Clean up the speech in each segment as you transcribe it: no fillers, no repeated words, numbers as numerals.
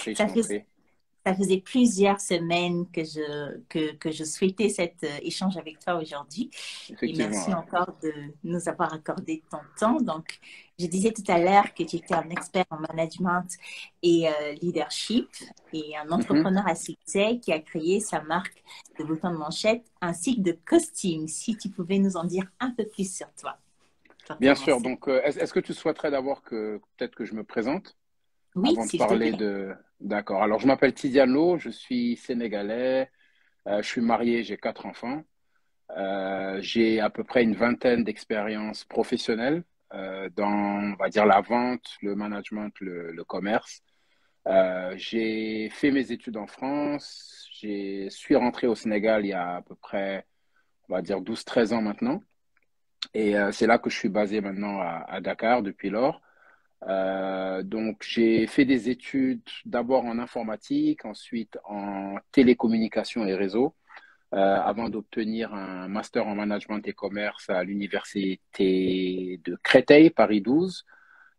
prie, je Ça t'en fait, prie. ça faisait plusieurs semaines que je souhaitais cet échange avec toi aujourd'hui. Et Effectivement, merci ouais. encore de nous avoir accordé ton temps. Donc, je disais tout à l'heure que tu étais un expert en management et leadership et un Mhm. entrepreneur à succès qui a créé sa marque de boutons de manchette ainsi que de costumes. Si tu pouvais nous en dire un peu plus sur toi pour Bien sûr. commencer. Donc, est-ce que tu souhaiterais d'abord que peut-être que je me présente Oui, avant de s'il te parler plaît. de... D'accord. Alors, je m'appelle Tidiano, je suis sénégalais, je suis marié, j'ai 4 enfants. J'ai à peu près une vingtaine d'expériences professionnelles dans, on va dire, la vente, le management, le commerce. J'ai fait mes études en France. Suis rentré au Sénégal il y a à peu près, on va dire, 12-13 ans maintenant. Et c'est là que je suis basé maintenant à Dakar depuis lors. Donc, j'ai fait des études d'abord en informatique, ensuite en télécommunication et réseau, avant d'obtenir un master en management et commerce à l'université de Créteil, Paris 12.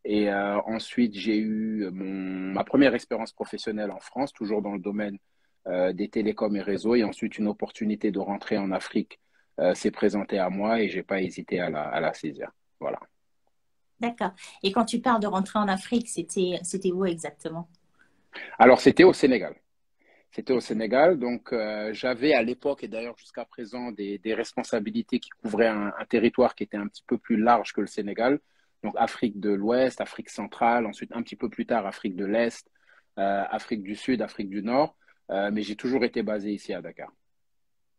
Et ensuite, j'ai eu ma première expérience professionnelle en France, toujours dans le domaine des télécoms et réseaux. Et ensuite, une opportunité de rentrer en Afrique s'est présentée à moi et j'ai pas hésité à la saisir. Voilà. D'accord. Et quand tu parles de rentrer en Afrique, c'était où exactement? Alors, c'était au Sénégal. C'était au Sénégal. Donc, j'avais à l'époque et d'ailleurs jusqu'à présent des responsabilités qui couvraient un territoire qui était un petit peu plus large que le Sénégal. Donc, Afrique de l'Ouest, Afrique centrale, ensuite un petit peu plus tard, Afrique de l'Est, Afrique du Sud, Afrique du Nord. Mais j'ai toujours été basé ici à Dakar.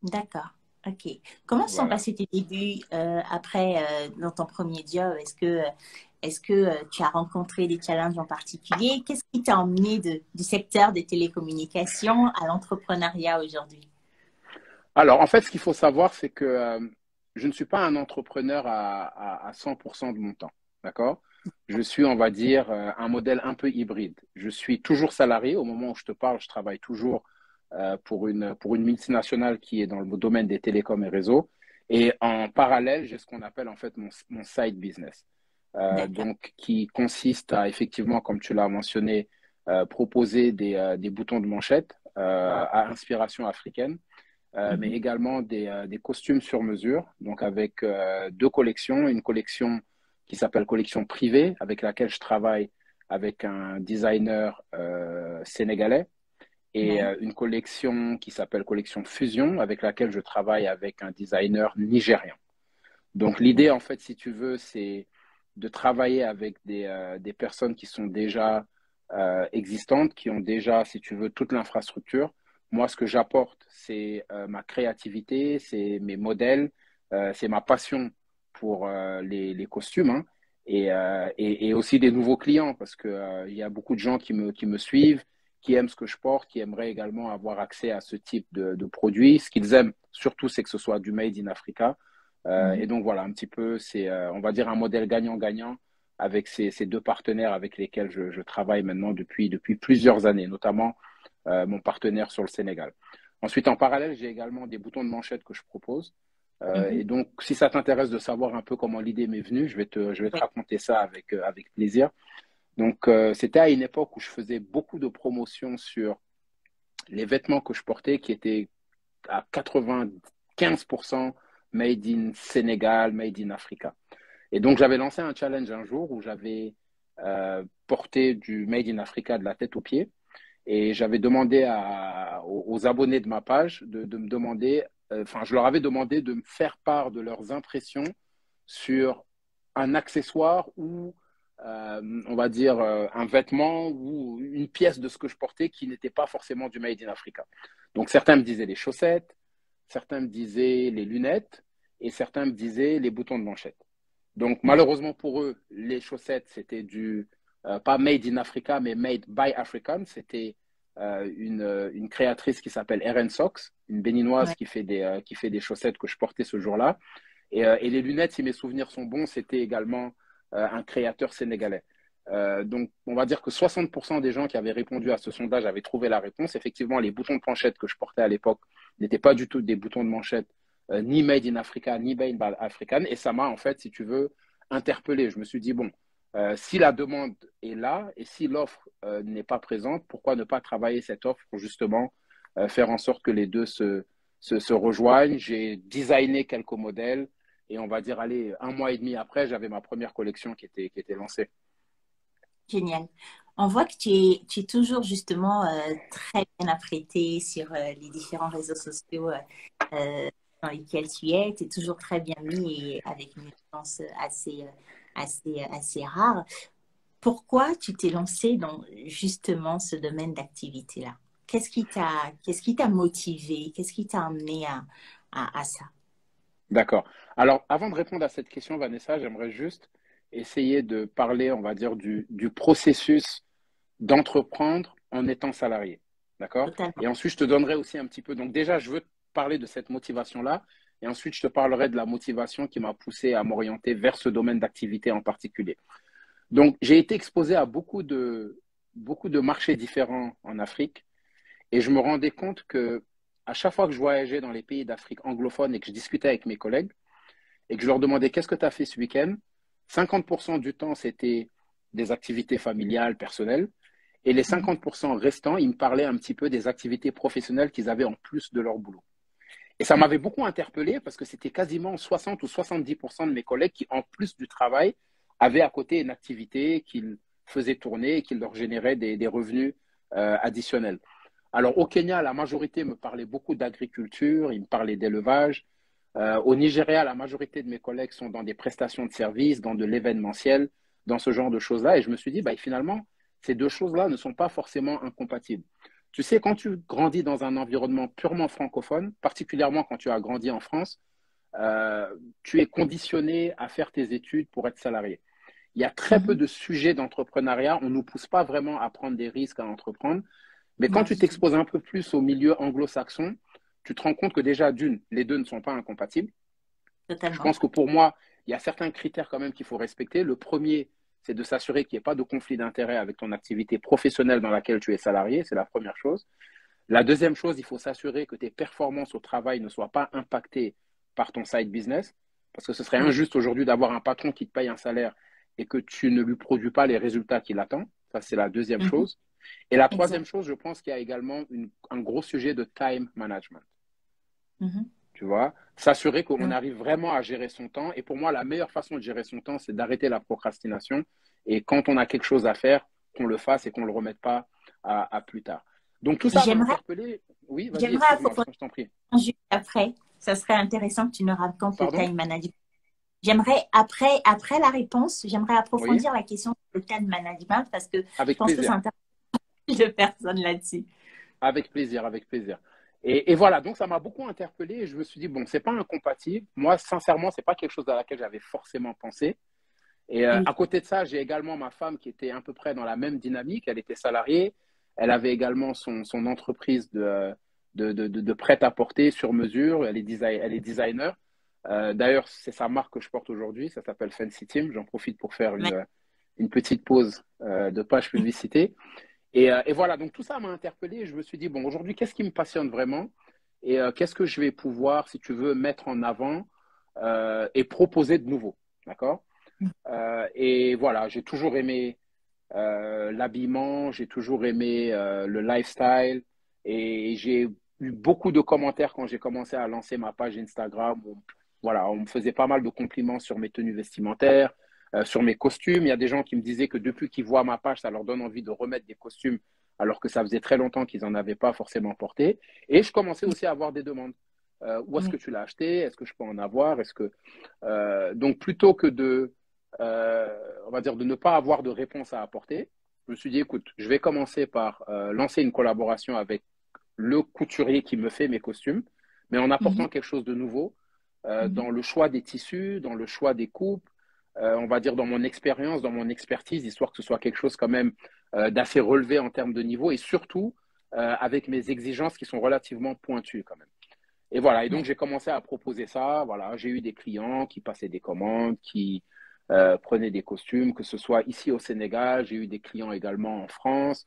D'accord. OK. Comment se sont Voilà. passés tes débuts après dans ton premier job? Est-ce que tu as rencontré des challenges en particulier? Qu'est-ce qui t'a emmené du secteur des télécommunications à l'entrepreneuriat aujourd'hui? Alors, en fait, ce qu'il faut savoir, c'est que je ne suis pas un entrepreneur à 100% de mon temps. D'accord? Je suis, on va dire, un modèle un peu hybride. Je suis toujours salarié. Au moment où je te parle, je travaille toujours pour une multinationale qui est dans le domaine des télécoms et réseaux. Et en parallèle, j'ai ce qu'on appelle en fait mon side business. D'accord. Donc, qui consiste à effectivement, comme tu l'as mentionné, proposer des boutons de manchette à inspiration africaine, mais Mhm. également des costumes sur mesure, donc avec deux collections, une collection qui s'appelle collection privée, avec laquelle je travaille avec un designer sénégalais, et Ouais. une collection qui s'appelle collection fusion, avec laquelle je travaille avec un designer nigérian. Donc l'idée, en fait, si tu veux, c'est de travailler avec des personnes qui sont déjà existantes, qui ont déjà, si tu veux, toute l'infrastructure. Moi, ce que j'apporte, c'est ma créativité, c'est mes modèles, c'est ma passion pour les costumes, hein, et aussi des nouveaux clients, parce que, il y a beaucoup de gens qui me suivent, qui aiment ce que je porte, qui aimeraient également avoir accès à ce type de produits. Ce qu'ils aiment surtout, c'est que ce soit du Made in Africa. Et Mhm. donc voilà, un petit peu, c'est, on va dire, un modèle gagnant-gagnant avec ces deux partenaires avec lesquels je travaille maintenant depuis plusieurs années, notamment mon partenaire sur le Sénégal. Ensuite, en parallèle, j'ai également des boutons de manchette que je propose. Et Mhm. donc, si ça t'intéresse de savoir un peu comment l'idée m'est venue, je vais te Ouais. raconter ça avec plaisir. Donc, c'était à une époque où je faisais beaucoup de promotions sur les vêtements que je portais qui étaient à 95% made in Sénégal, made in Africa. Et donc, j'avais lancé un challenge un jour où j'avais porté du made in Africa de la tête aux pieds. Et j'avais demandé aux abonnés de ma page de me demander, enfin, je leur avais demandé de me faire part de leurs impressions sur un accessoire ou, on va dire, un vêtement ou une pièce de ce que je portais qui n'était pas forcément du Made in Africa. Donc, certains me disaient les chaussettes, certains me disaient les lunettes et certains me disaient les boutons de manchette. Donc, D'accord. malheureusement pour eux, les chaussettes, c'était pas made in Africa, mais made by African. C'était une créatrice qui s'appelle Erin Sox, une béninoise Ouais. qui fait des chaussettes que je portais ce jour-là. Et les lunettes, si mes souvenirs sont bons, c'était également un créateur sénégalais. Donc, on va dire que 60% des gens qui avaient répondu à ce sondage avaient trouvé la réponse. Effectivement, les boutons de manchette que je portais à l'époque n'étaient pas du tout des boutons de manchette ni made in Africa, ni made by African. Et ça m'a, en fait, si tu veux, interpellé. Je me suis dit, bon, Si la demande est là et si l'offre n'est pas présente, pourquoi ne pas travailler cette offre pour justement faire en sorte que les deux se rejoignent. J'ai designé quelques modèles et on va dire, allez, un mois et demi après, j'avais ma première collection qui était lancée. Génial. On voit que tu es toujours justement très bien apprêté sur les différents réseaux sociaux dans lesquels tu es. Tu es toujours très bien mis et avec une expérience assez rare. Pourquoi tu t'es lancé dans justement ce domaine d'activité-là? Qu'est-ce qui t'a motivé? Qu'est-ce qui t'a amené à ça? D'accord. Alors, avant de répondre à cette question, Vanessa, j'aimerais juste essayer de parler, on va dire, du processus d'entreprendre en étant salarié. D'accord? Totalement. Et ensuite, je te donnerai aussi un petit peu. Donc, déjà, je veux te parler de cette motivation-là. Et ensuite, je te parlerai de la motivation qui m'a poussé à m'orienter vers ce domaine d'activité en particulier. Donc, j'ai été exposé à beaucoup de marchés différents en Afrique. Et je me rendais compte que à chaque fois que je voyageais dans les pays d'Afrique anglophone et que je discutais avec mes collègues et que je leur demandais qu'est-ce que tu as fait ce week-end, 50% du temps, c'était des activités familiales, personnelles. Et les Mhm. 50% restants, ils me parlaient un petit peu des activités professionnelles qu'ils avaient en plus de leur boulot. Et ça m'avait beaucoup interpellé parce que c'était quasiment 60 ou 70% de mes collègues qui, en plus du travail, avaient à côté une activité qu'ils faisaient tourner et qui leur générait des revenus additionnels. Alors au Kenya, la majorité me parlait beaucoup d'agriculture, ils me parlaient d'élevage. Au Nigeria, la majorité de mes collègues sont dans des prestations de services, dans de l'événementiel, dans ce genre de choses-là. Et je me suis dit, bah, finalement, ces deux choses-là ne sont pas forcément incompatibles. Tu sais, quand tu grandis dans un environnement purement francophone, particulièrement quand tu as grandi en France, euh, tu es conditionné à faire tes études pour être salarié. Il y a très peu Mhm. de sujets d'entrepreneuriat. On ne nous pousse pas vraiment à prendre des risques, à entreprendre. Mais quand Non, tu du tout. t'exposes un peu plus au milieu anglo-saxon, tu te rends compte que déjà, d'une, les deux ne sont pas incompatibles. Je Totalement. pense que pour moi, il y a certains critères quand même qu'il faut respecter. Le premier, c'est de s'assurer qu'il n'y ait pas de conflit d'intérêt avec ton activité professionnelle dans laquelle tu es salarié. C'est la première chose. La deuxième chose, il faut s'assurer que tes performances au travail ne soient pas impactées par ton side business. Parce que ce serait Oui. injuste aujourd'hui d'avoir un patron qui te paye un salaire et que tu ne lui produis pas les résultats qu'il attend. Ça, c'est la deuxième Mhm. chose. Et la troisième Exact. chose, je pense qu'il y a également un gros sujet de time management. Mhm. Tu vois, s'assurer qu'on Non. arrive vraiment à gérer son temps. Et pour moi, la meilleure façon de gérer son temps, c'est d'arrêter la procrastination. Et quand on a quelque chose à faire, qu'on le fasse et qu'on ne le remette pas à plus tard. Donc tout ça m'a J'aimerais, interpellé. Oui, vas-y, j'aimerais excuse-moi, approfondir je t'en prie. juste après. Ça serait intéressant que tu nous racontes le Pardon? time management. J'aimerais, après la réponse, j'aimerais Oui, approfondir la question du time management parce que je avec pense que c'est plaisir. intéressant de personnes là-dessus. Avec plaisir, avec plaisir. Et voilà, donc ça m'a beaucoup interpellé et je me suis dit, bon, c'est pas incompatible. Moi, sincèrement, c'est pas quelque chose à laquelle j'avais forcément pensé. Et à Oui. côté de ça, j'ai également ma femme qui était à peu près dans la même dynamique. Elle était salariée. Elle avait également son entreprise de prêt-à-porter sur mesure. Elle est designer. D'ailleurs, c'est sa marque que je porte aujourd'hui. Ça s'appelle Fancy Team. J'en profite pour faire Mais une petite pause de page publicité. Et voilà, donc tout ça m'a interpellé. Je me suis dit, bon, aujourd'hui, qu'est-ce qui me passionne vraiment? Et qu'est-ce que je vais pouvoir, si tu veux, mettre en avant et proposer de nouveau? D'accord? Et voilà, j'ai toujours aimé l'habillement, j'ai toujours aimé le lifestyle et j'ai eu beaucoup de commentaires quand j'ai commencé à lancer ma page Instagram. Voilà, on me faisait pas mal de compliments sur mes tenues vestimentaires, sur mes costumes. Il y a des gens qui me disaient que depuis qu'ils voient ma page, ça leur donne envie de remettre des costumes alors que ça faisait très longtemps qu'ils n'en avaient pas forcément porté. Et je commençais aussi à avoir des demandes. Où est-ce que oui. tu l'as acheté? Est-ce que je peux en avoir? Donc plutôt que on va dire, de ne pas avoir de réponse à apporter, je me suis dit, écoute, je vais commencer par lancer une collaboration avec le couturier qui me fait mes costumes, mais en Mhm. apportant quelque chose de nouveau Mhm. dans le choix des tissus, dans le choix des coupes, on va dire dans mon expérience, dans mon expertise, histoire que ce soit quelque chose quand même d'assez relevé en termes de niveau et surtout avec mes exigences qui sont relativement pointues quand même. Et voilà, et donc Oui. j'ai commencé à proposer ça. Voilà, j'ai eu des clients qui passaient des commandes, qui prenaient des costumes, que ce soit ici au Sénégal, j'ai eu des clients également en France,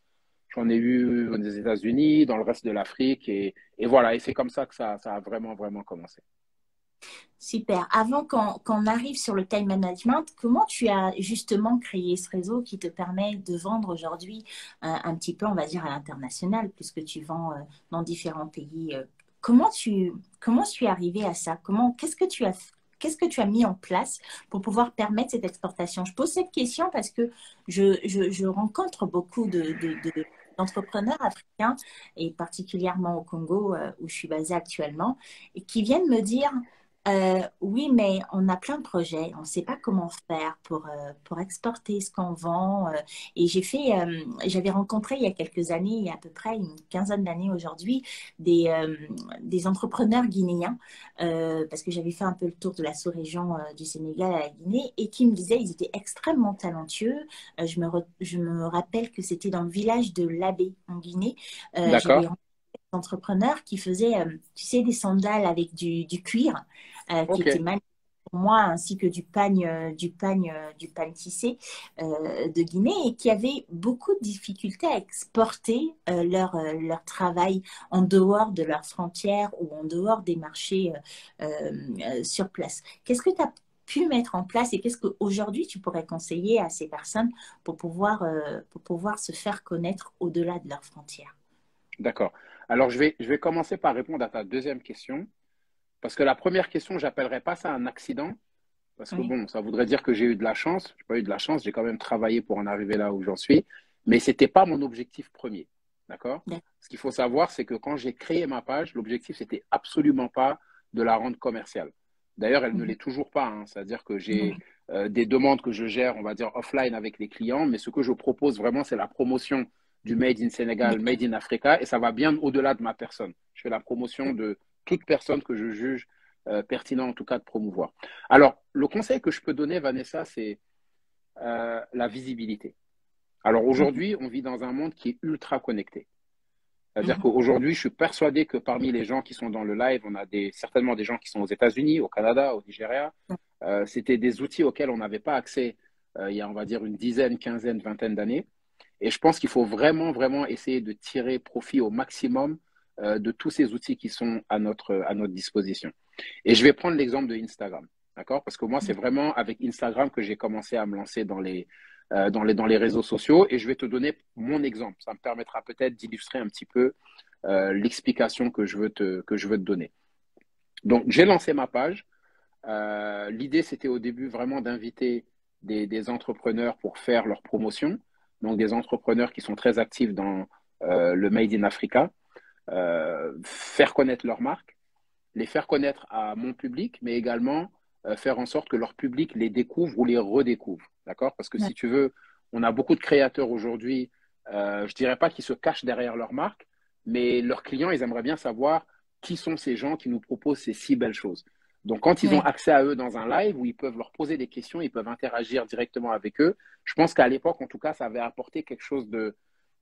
j'en ai eu aux États-Unis, dans le reste de l'Afrique, et voilà, et c'est comme ça que ça a vraiment, vraiment commencé. Super. Avant qu'on arrive sur le time management, comment tu as justement créé ce réseau qui te permet de vendre aujourd'hui un petit peu, on va dire, à l'international, puisque tu vends dans différents pays. Comment tu es arrivé à ça? Qu'est-ce que tu as mis en place pour pouvoir permettre cette exportation? Je pose cette question parce que je rencontre beaucoup d'entrepreneurs africains et particulièrement au Congo où je suis basée actuellement et qui viennent me dire oui, mais on a plein de projets. On ne sait pas comment faire pour exporter ce qu'on vend. Et j'avais rencontré il y a quelques années, il y a à peu près une quinzaine d'années aujourd'hui, des entrepreneurs guinéens, parce que j'avais fait un peu le tour de la sous-région du Sénégal à la Guinée, et qui me disaient ils étaient extrêmement talentueux. Je me rappelle que c'était dans le village de Labé, en Guinée. J'avais D'accord? entrepreneurs qui faisaient, tu sais, des sandales avec du cuir, qui Ok. étaient magnifiques pour moi, ainsi que du pagne tissé de Guinée, et qui avaient beaucoup de difficultés à exporter leur travail en dehors de leurs frontières ou en dehors des marchés sur place. Qu'est-ce que tu as pu mettre en place et qu'est-ce qu'aujourd'hui tu pourrais conseiller à ces personnes pour pouvoir se faire connaître au-delà de leurs frontières? D'accord. Alors, je vais commencer par répondre à ta deuxième question, parce que la première question, j'appellerais pas ça un accident, parce que Oui, bon, ça voudrait dire que j'ai eu de la chance. Je n'ai pas eu de la chance, j'ai quand même travaillé pour en arriver là où j'en suis, mais ce n'était pas mon objectif premier. D'accord? d'accord. Ce qu'il faut savoir, c'est que quand j'ai créé ma page, l'objectif, c'était absolument pas de la rendre commerciale. D'ailleurs, elle ne Mhm. l'est toujours pas, hein. C'est-à-dire que j'ai des demandes que je gère, on va dire, offline avec les clients, mais ce que je propose vraiment, c'est la promotion du Made in Sénégal, Made in Africa, et ça va bien au-delà de ma personne. Je fais la promotion de toute personne que je juge pertinent, en tout cas, de promouvoir. Alors, le conseil que je peux donner, Vanessa, c'est la visibilité. Alors Mhm. aujourd'hui, on vit dans un monde qui est ultra connecté. C'est-à-dire Mhm. qu'aujourd'hui, je suis persuadé que parmi les gens qui sont dans le live, on a certainement des gens qui sont aux États-Unis, au Canada, au Nigeria. C'était des outils auxquels on n'avait pas accès il y a, on va dire, une dizaine, quinzaine, vingtaine d'années. Et je pense qu'il faut vraiment, vraiment essayer de tirer profit au maximum de tous ces outils qui sont à notre disposition. Et je vais prendre l'exemple de Instagram, d'accord? Parce que moi, c'est vraiment avec Instagram que j'ai commencé à me lancer dans les réseaux sociaux. Et je vais te donner mon exemple. Ça me permettra peut-être d'illustrer un petit peu l'explication que je veux te donner. Donc, j'ai lancé ma page. L'idée, c'était au début vraiment d'inviter des entrepreneurs pour faire leur promotion. Donc, des entrepreneurs qui sont très actifs dans le Made in Africa, faire connaître leur marque, les faire connaître à mon public, mais également faire en sorte que leur public les découvre ou les redécouvre. D'accord? Parce que Ouais. si tu veux, on a beaucoup de créateurs aujourd'hui, je dirais pas qu'ils se cachent derrière leur marque, mais leurs clients, ils aimeraient bien savoir qui sont ces gens qui nous proposent ces si belles choses. Donc, quand ils ont Ouais. accès à eux dans un live où ils peuvent leur poser des questions, ils peuvent interagir directement avec eux, je pense qu'à l'époque, en tout cas, ça avait apporté quelque chose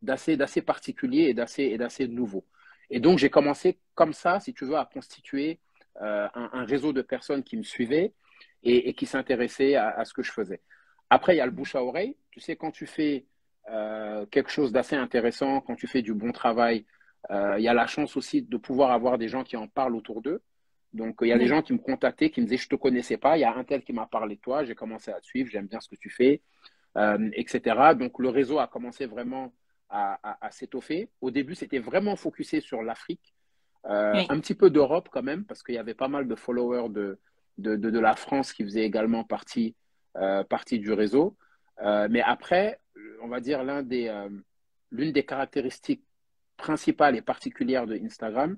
d'assez particulier et d'assez nouveau. Et donc, j'ai commencé comme ça, si tu veux, à constituer un réseau de personnes qui me suivaient et qui s'intéressaient à ce que je faisais. Après, il y a le bouche à oreille. Tu sais, quand tu fais quelque chose d'assez intéressant, quand tu fais du bon travail, il y a la chance aussi de pouvoir avoir des gens qui en parlent autour d'eux. Donc, il y a des Oui. gens qui me contactaient, qui me disaient, je ne te connaissais pas, il y a un tel qui m'a parlé de toi, j'ai commencé à te suivre, j'aime bien ce que tu fais, etc. Donc, le réseau a commencé vraiment à s'étoffer. Au début, c'était vraiment focusé sur l'Afrique, Oui. un petit peu d'Europe quand même, parce qu'il y avait pas mal de followers de la France qui faisaient également partie du réseau. Mais après, on va dire l'une des caractéristiques principales et particulières de Instagram,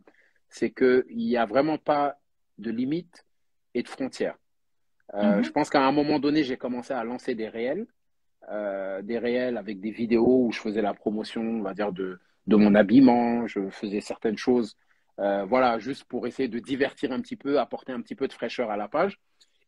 c'est qu'il n'y a vraiment pas de limites et de frontières. Je Mhm. pense qu'à un moment donné, j'ai commencé à lancer des réels avec des vidéos où je faisais la promotion, on va dire, de mon habillement, je faisais certaines choses, voilà, juste pour essayer de divertir un petit peu, apporter un petit peu de fraîcheur à la page.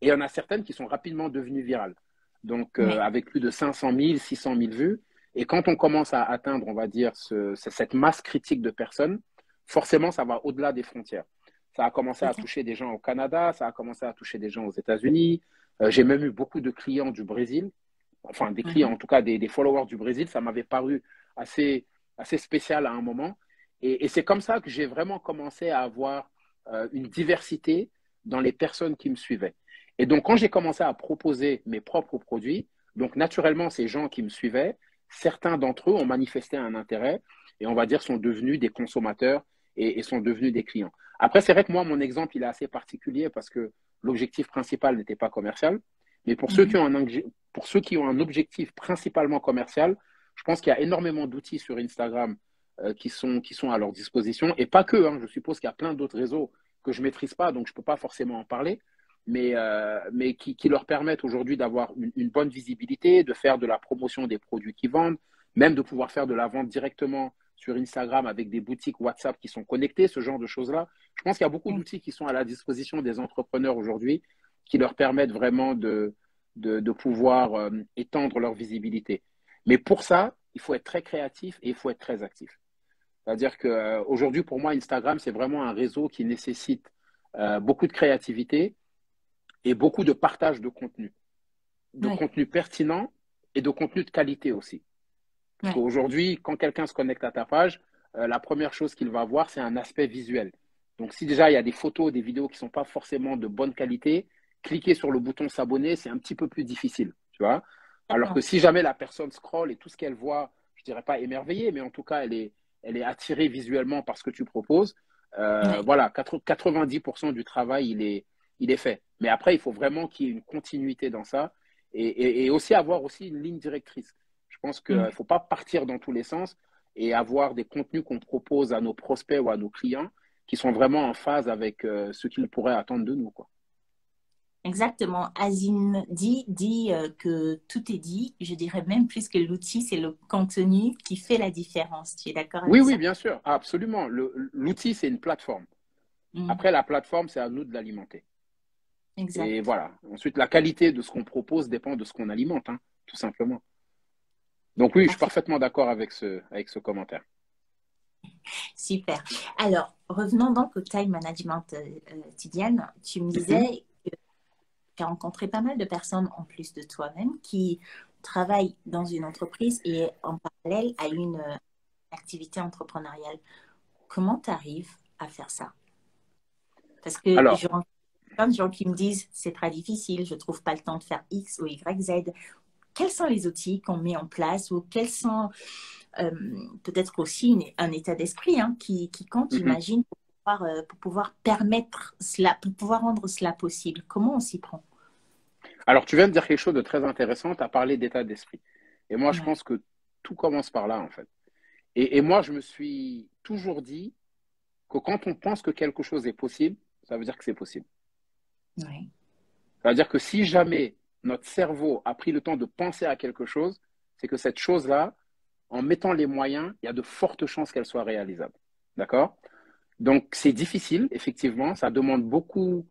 Et il y en a certaines qui sont rapidement devenues virales. Donc, Oui. avec plus de 500 000, 600 000 vues. Et quand on commence à atteindre, on va dire, cette masse critique de personnes, forcément, ça va au-delà des frontières. Ça a commencé à Tout à toucher des gens au Canada, ça a commencé à toucher des gens aux États-Unis. J'ai même eu beaucoup de clients du Brésil, enfin des fait. clients, Mhm. en tout cas des followers du Brésil. Ça m'avait paru assez spécial à un moment. Et c'est comme ça que j'ai vraiment commencé à avoir une diversité dans les personnes qui me suivaient. Et donc, quand j'ai commencé à proposer mes propres produits, donc naturellement, ces gens qui me suivaient, certains d'entre eux ont manifesté un intérêt et on va dire sont devenus des consommateurs et sont devenus des clients. Après, c'est vrai que moi, mon exemple, il est assez particulier parce que l'objectif principal n'était pas commercial. Mais Mhm. pour ceux qui ont un objectif principalement commercial, je pense qu'il y a énormément d'outils sur Instagram qui sont à leur disposition. Et pas que, hein, je suppose qu'il y a plein d'autres réseaux que je ne maîtrise pas, donc je ne peux pas forcément en parler, mais qui leur permettent aujourd'hui d'avoir une bonne visibilité, de faire de la promotion des produits qu'ils vendent, même de pouvoir faire de la vente directement sur Instagram avec des boutiques WhatsApp qui sont connectées, ce genre de choses-là. Je pense qu'il y a beaucoup d'outils qui sont à la disposition des entrepreneurs aujourd'hui qui leur permettent vraiment de pouvoir étendre leur visibilité. Mais pour ça, il faut être très créatif et il faut être très actif. C'est-à-dire qu'aujourd'hui, pour moi, Instagram, c'est vraiment un réseau qui nécessite beaucoup de créativité et beaucoup de partage de Ouais, contenu pertinent et de contenu de qualité aussi. Parce ouais, qu'aujourd'hui, quand quelqu'un se connecte à ta page, la première chose qu'il va voir, c'est un aspect visuel. Donc, si déjà il y a des photos, des vidéos qui ne sont pas forcément de bonne qualité, cliquer sur le bouton s'abonner, c'est un petit peu plus difficile, tu vois. Alors que d'accord. si jamais la personne scrolle et tout ce qu'elle voit, je dirais pas émerveillée, mais en tout cas, elle est attirée visuellement par ce que tu proposes, Ouais. voilà, 90% du travail, il est fait. Mais après, il faut vraiment qu'il y ait une continuité dans ça et aussi avoir aussi une ligne directrice. Je pense qu'il ne Mhm. faut pas partir dans tous les sens et avoir des contenus qu'on propose à nos prospects ou à nos clients qui sont vraiment en phase avec ce qu'ils pourraient attendre de nous, quoi. Exactement. Azine dit que tout est dit. Je dirais même plus que l'outil, c'est le contenu qui fait la différence. Tu es d'accord Oui, avec oui, ça? bien sûr, absolument. L'outil, c'est une plateforme. Mm. Après, la plateforme, c'est à nous de l'alimenter. Et Exact. voilà. Ensuite, la qualité de ce qu'on propose dépend de ce qu'on alimente, hein, tout simplement. Donc oui, je suis Parfait. parfaitement d'accord avec ce commentaire. Super. Alors, revenons donc au time management, Tidiane. Tu me Mhm, disais que tu as rencontré pas mal de personnes en plus de toi-même qui travaillent dans une entreprise et en parallèle à une activité entrepreneuriale. Comment tu arrives à faire ça? Parce que je alors, rencontre plein de gens qui me disent c'est très difficile, je trouve pas le temps de faire X ou Y, Z. Quels sont les outils qu'on met en place ou quels sont euh, peut-être aussi un état d'esprit hein, qui compte, mhm. j'imagine, pour pouvoir permettre cela, pour pouvoir rendre cela possible. Comment on s'y prend? Alors, tu viens de dire quelque chose de très intéressant. Tu as parlé d'état d'esprit. Et moi, je Ouais, pense que tout commence par là, en fait. Et moi, je me suis toujours dit que quand on pense que quelque chose est possible, ça veut dire que c'est possible. ouais, Ça veut dire que si jamais notre cerveau a pris le temps de penser à quelque chose, c'est que cette chose-là, en mettant les moyens, il y a de fortes chances qu'elle soit réalisable. D'accord? Donc, c'est difficile, effectivement. Ça demande beaucoup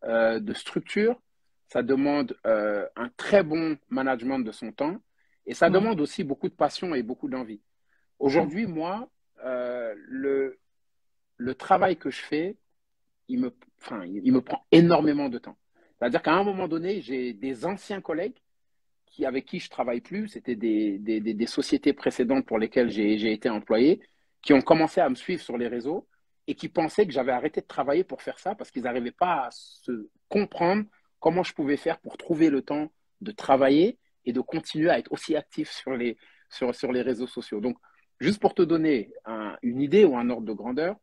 de structure. Ça demande un très bon management de son temps. Et ça ouais, demande aussi beaucoup de passion et beaucoup d'envie. mm, Aujourd'hui, moi, le travail que je fais, il me prend énormément de temps. C'est-à-dire qu'à un moment donné, j'ai des anciens collègues avec qui je travaille plus, c'était des sociétés précédentes pour lesquelles j'ai été employé, qui ont commencé à me suivre sur les réseaux et qui pensaient que j'avais arrêté de travailler pour faire ça parce qu'ils n'arrivaient pas à se comprendre comment je pouvais faire pour trouver le temps de travailler et de continuer à être aussi actif sur les réseaux sociaux. Donc, juste pour te donner une idée ou un ordre de grandeur,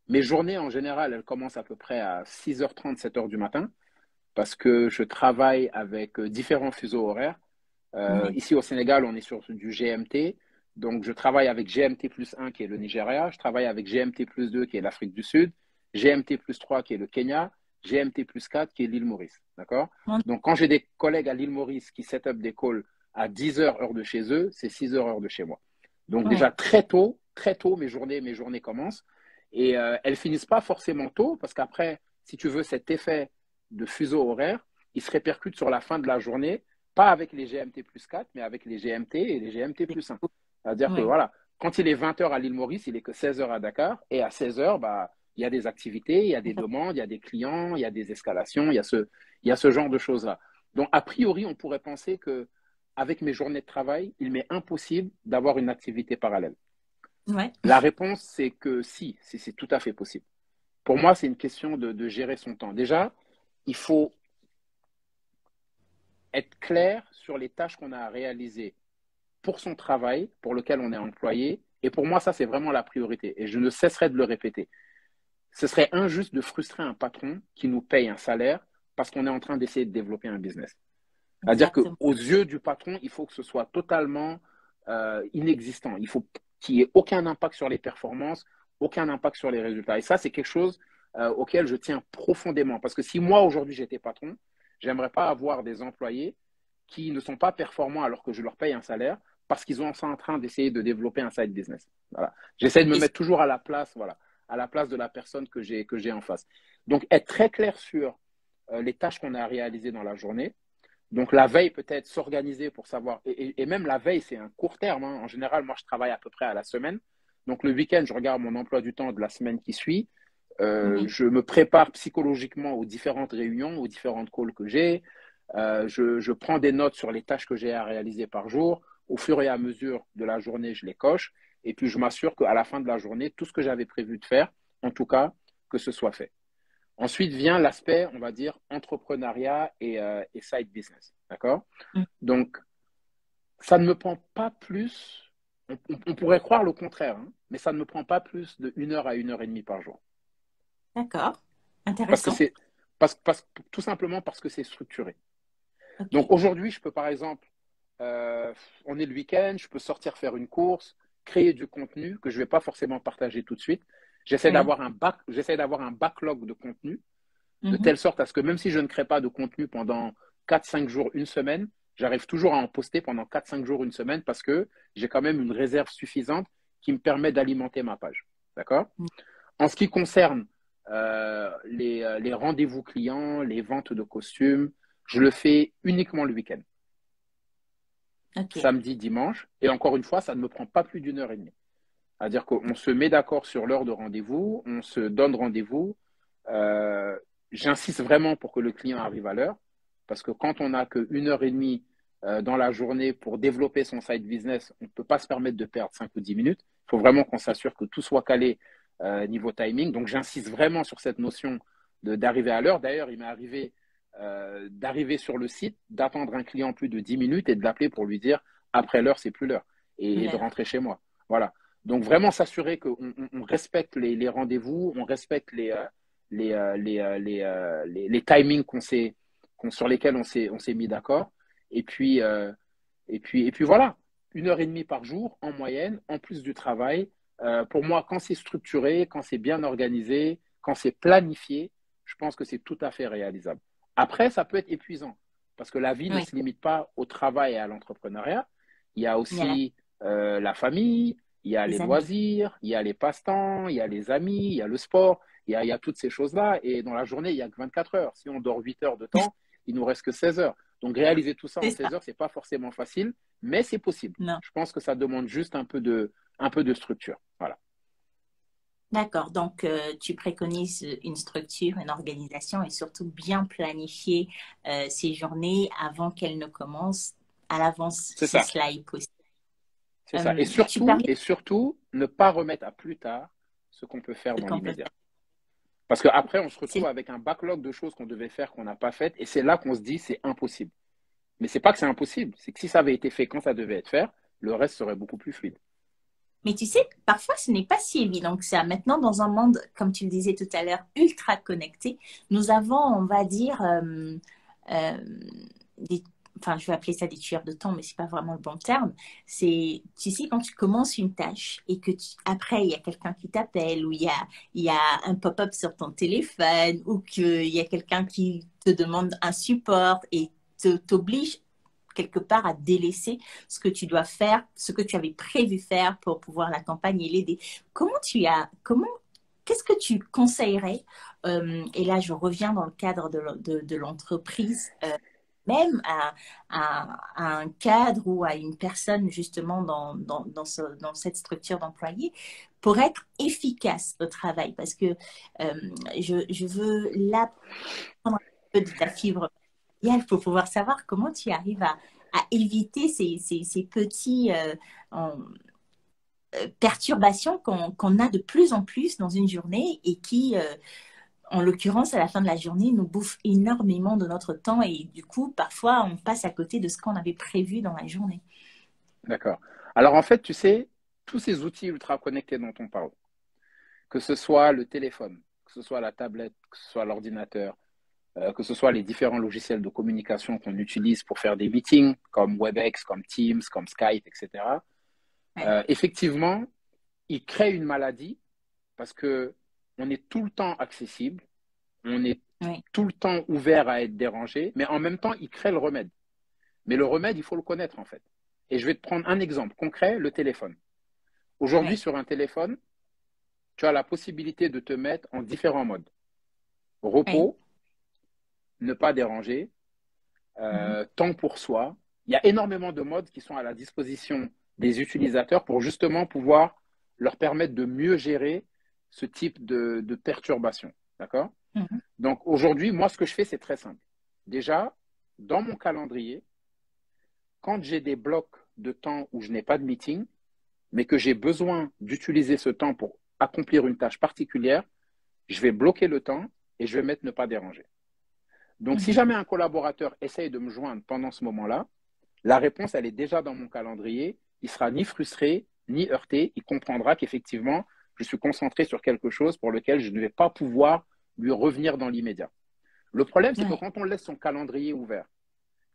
mes journées en général, elles commencent à peu près à 6h30, 7h du matin parce que je travaille avec différents fuseaux horaires. ouais, Ici au Sénégal, on est sur du GMT. Donc, je travaille avec GMT plus 1 qui est le Nigeria, je travaille avec GMT plus 2 qui est l'Afrique du Sud, GMT plus 3 qui est le Kenya, GMT plus 4 qui est l'île Maurice. D'accord? mm, Donc, quand j'ai des collègues à l'île Maurice qui set up des calls à 10 heures heure de chez eux, c'est 6 heures heure de chez moi. Donc, déjà ouais, très tôt, mes journées commencent. Et elles finissent pas forcément tôt parce qu'après, si tu veux, cet effet de fuseau horaire, il se répercute sur la fin de la journée pas avec les GMT plus 4, mais avec les GMT et les GMT plus 1. C'est-à-dire que ouais, voilà, quand il est 20 heures à l'île Maurice, il est que 16 heures à Dakar. Et à 16 heures, bah, il y a des activités, il y a des demandes, il y a des clients, il y a des escalations, il y a ce genre de choses-là. Donc, a priori, on pourrait penser que avec mes journées de travail, il m'est impossible d'avoir une activité parallèle. ouais, La réponse, c'est que si, c'est tout à fait possible. Pour moi, c'est une question de gérer son temps. Déjà, il faut être clair sur les tâches qu'on a à réaliser pour son travail, pour lequel on est employé. Et pour moi, ça, c'est vraiment la priorité. Et je ne cesserai de le répéter. Ce serait injuste de frustrer un patron qui nous paye un salaire parce qu'on est en train d'essayer de développer un business. C'est-à-dire Exactement. qu'aux yeux du patron, il faut que ce soit totalement inexistant. Il faut qu'il n'y ait aucun impact sur les performances, aucun impact sur les résultats. Et ça, c'est quelque chose auquel je tiens profondément. Parce que si moi, aujourd'hui, j'étais patron, j'aimerais pas avoir des employés qui ne sont pas performants alors que je leur paye un salaire parce qu'ils sont en train d'essayer de développer un side business. Voilà. J'essaie de me Et mettre toujours à la place, voilà, à la place de la personne que j'ai en face. Donc, être très clair sur les tâches qu'on a à réaliser dans la journée. Donc, la veille, peut-être s'organiser pour savoir. Et même la veille, c'est un court terme, hein. En général, moi, je travaille à peu près à la semaine. Donc, le week-end, je regarde mon emploi du temps de la semaine qui suit. mhm. Je me prépare psychologiquement aux différentes réunions, aux différentes calls que j'ai. Je prends des notes sur les tâches que j'ai à réaliser par jour. Au fur et à mesure de la journée, je les coche. Et puis, je m'assure qu'à la fin de la journée, tout ce que j'avais prévu de faire, en tout cas, que ce soit fait. Ensuite vient l'aspect, on va dire, entrepreneuriat et side business. D'accord? Mhm. Donc, ça ne me prend pas plus, on pourrait croire le contraire, hein, mais ça ne me prend pas plus de 1 heure à 1 heure et demie par jour. D'accord. Parce que Intéressant. c'est, tout simplement parce que c'est structuré. Donc OK. aujourd'hui, je peux par exemple, euh, on est le week-end, je peux sortir faire une course, créer du contenu que je ne vais pas forcément partager tout de suite. Oui. J'essaie d'avoir un backlog de contenu de Mhm. telle sorte à ce que même si je ne crée pas de contenu pendant 4, 5 jours, une semaine, j'arrive toujours à en poster pendant 4, 5 jours, une semaine parce que j'ai quand même une réserve suffisante qui me permet d'alimenter ma page. D'accord? En ce qui concerne les rendez-vous clients, les ventes de costumes, je le fais uniquement le week-end, OK. samedi, dimanche. Et encore une fois, ça ne me prend pas plus d'1 heure et demie. C'est-à-dire qu'on se met d'accord sur l'heure de rendez-vous, on se donne rendez-vous. Euh, J'insiste vraiment pour que le client arrive à l'heure, parce que quand on n'a qu'1 heure et demie dans la journée pour développer son side business, on ne peut pas se permettre de perdre 5 ou 10 minutes. Il faut vraiment qu'on s'assure que tout soit calé niveau timing. Donc j'insiste vraiment sur cette notion d'arriver à l'heure. D'ailleurs, il m'est arrivé d'arriver sur le site, d'attendre un client plus de 10 minutes et de l'appeler pour lui dire après l'heure, c'est plus l'heure, et de L'heure. rentrer chez moi. Voilà. Donc vraiment s'assurer qu'on respecte les rendez-vous, on respecte les timings sur lesquels on s'est mis d'accord. Et puis, et puis voilà, 1 heure et demie par jour en moyenne, en plus du travail. Pour moi, quand c'est structuré, quand c'est bien organisé, quand c'est planifié, je pense que c'est tout à fait réalisable. Après, ça peut être épuisant parce que la vie ne Oui. se limite pas au travail et à l'entrepreneuriat. Il y a Il y a aussi la famille, il y a les les amis. loisirs, il y a les passe-temps, il y a les amis, il y a le sport, il y a toutes ces choses-là. Et dans la journée, il n'y a que 24 heures. Si on dort 8 heures de temps, il nous reste que 16 heures. Donc réaliser tout ça en C'est 16 ça. heures, c'est pas forcément facile, mais c'est possible. Non. Je pense que ça demande juste un peu de structure. Voilà. D'accord. Donc, tu préconises une structure, une organisation et surtout bien planifier ces journées avant qu'elles ne commencent à l'avance, C'est si ça. cela est possible. C'est ça. Et Tu parlais et surtout, ne pas remettre à plus tard ce qu'on peut faire de dans l'immédiat. complètement. Parce qu'après, on se retrouve C'est avec un backlog de choses qu'on devait faire, qu'on n'a pas faites, et c'est là qu'on se dit c'est impossible. Mais c'est pas que c'est impossible, c'est que si ça avait été fait quand ça devait être fait, le reste serait beaucoup plus fluide. Mais tu sais, parfois, ce n'est pas si évident que ça. Maintenant, dans un monde, comme tu le disais tout à l'heure, ultra connecté, nous avons, on va dire, euh, des, enfin, je vais appeler ça des tueurs de temps, mais c'est pas vraiment le bon terme. C'est, tu sais, quand tu commences une tâche et que après, il y a quelqu'un qui t'appelle ou il y a un pop-up sur ton téléphone ou qu'il y a quelqu'un qui te demande un support et t'oblige quelque part à délaisser ce que tu dois faire, ce que tu avais prévu faire pour pouvoir l'accompagner et l'aider. Qu'est-ce que tu conseillerais et là, je reviens dans le cadre de l'entreprise, même à un cadre ou à une personne justement dans cette structure d'employés pour être efficace au travail. Parce que je veux là prendre un peu de ta fibre familiale pour pouvoir savoir comment tu arrives à éviter ces petits perturbations qu'on a de plus en plus dans une journée et qui en l'occurrence, à la fin de la journée, nous bouffe énormément de notre temps et du coup, parfois, on passe à côté de ce qu'on avait prévu dans la journée. D'accord. Alors en fait, tu sais, tous ces outils ultra connectés dont on parle, que ce soit le téléphone, que ce soit la tablette, que ce soit l'ordinateur, que ce soit les différents logiciels de communication qu'on utilise pour faire des meetings, comme WebEx, comme Teams, comme Skype, etc., Ouais, effectivement, ils créent une maladie parce que on est tout le temps accessible, on est ouais, tout le temps ouvert à être dérangé, mais en même temps, ils créent le remède. Mais le remède, il faut le connaître en fait. Et je vais te prendre un exemple concret, le téléphone. Aujourd'hui, ouais, sur un téléphone, tu as la possibilité de te mettre en différents modes. ouais. Repos, ne pas déranger, Mhm, temps pour soi. Il y a énormément de modes qui sont à la disposition des utilisateurs pour justement pouvoir leur permettre de mieux gérer ce type de perturbation. D'accord? mhm, Donc aujourd'hui, moi, ce que je fais, c'est très simple. Déjà, dans mon calendrier, quand j'ai des blocs de temps où je n'ai pas de meeting, mais que j'ai besoin d'utiliser ce temps pour accomplir une tâche particulière, je vais bloquer le temps et je vais mettre ne pas déranger. Donc, si mhm. jamais un collaborateur essaye de me joindre pendant ce moment-là, la réponse, elle est déjà dans mon calendrier. Il sera ni frustré, ni heurté. Il comprendra qu'effectivement, je suis concentré sur quelque chose pour lequel je ne vais pas pouvoir lui revenir dans l'immédiat. Le problème, c'est que Ouais, quand on laisse son calendrier ouvert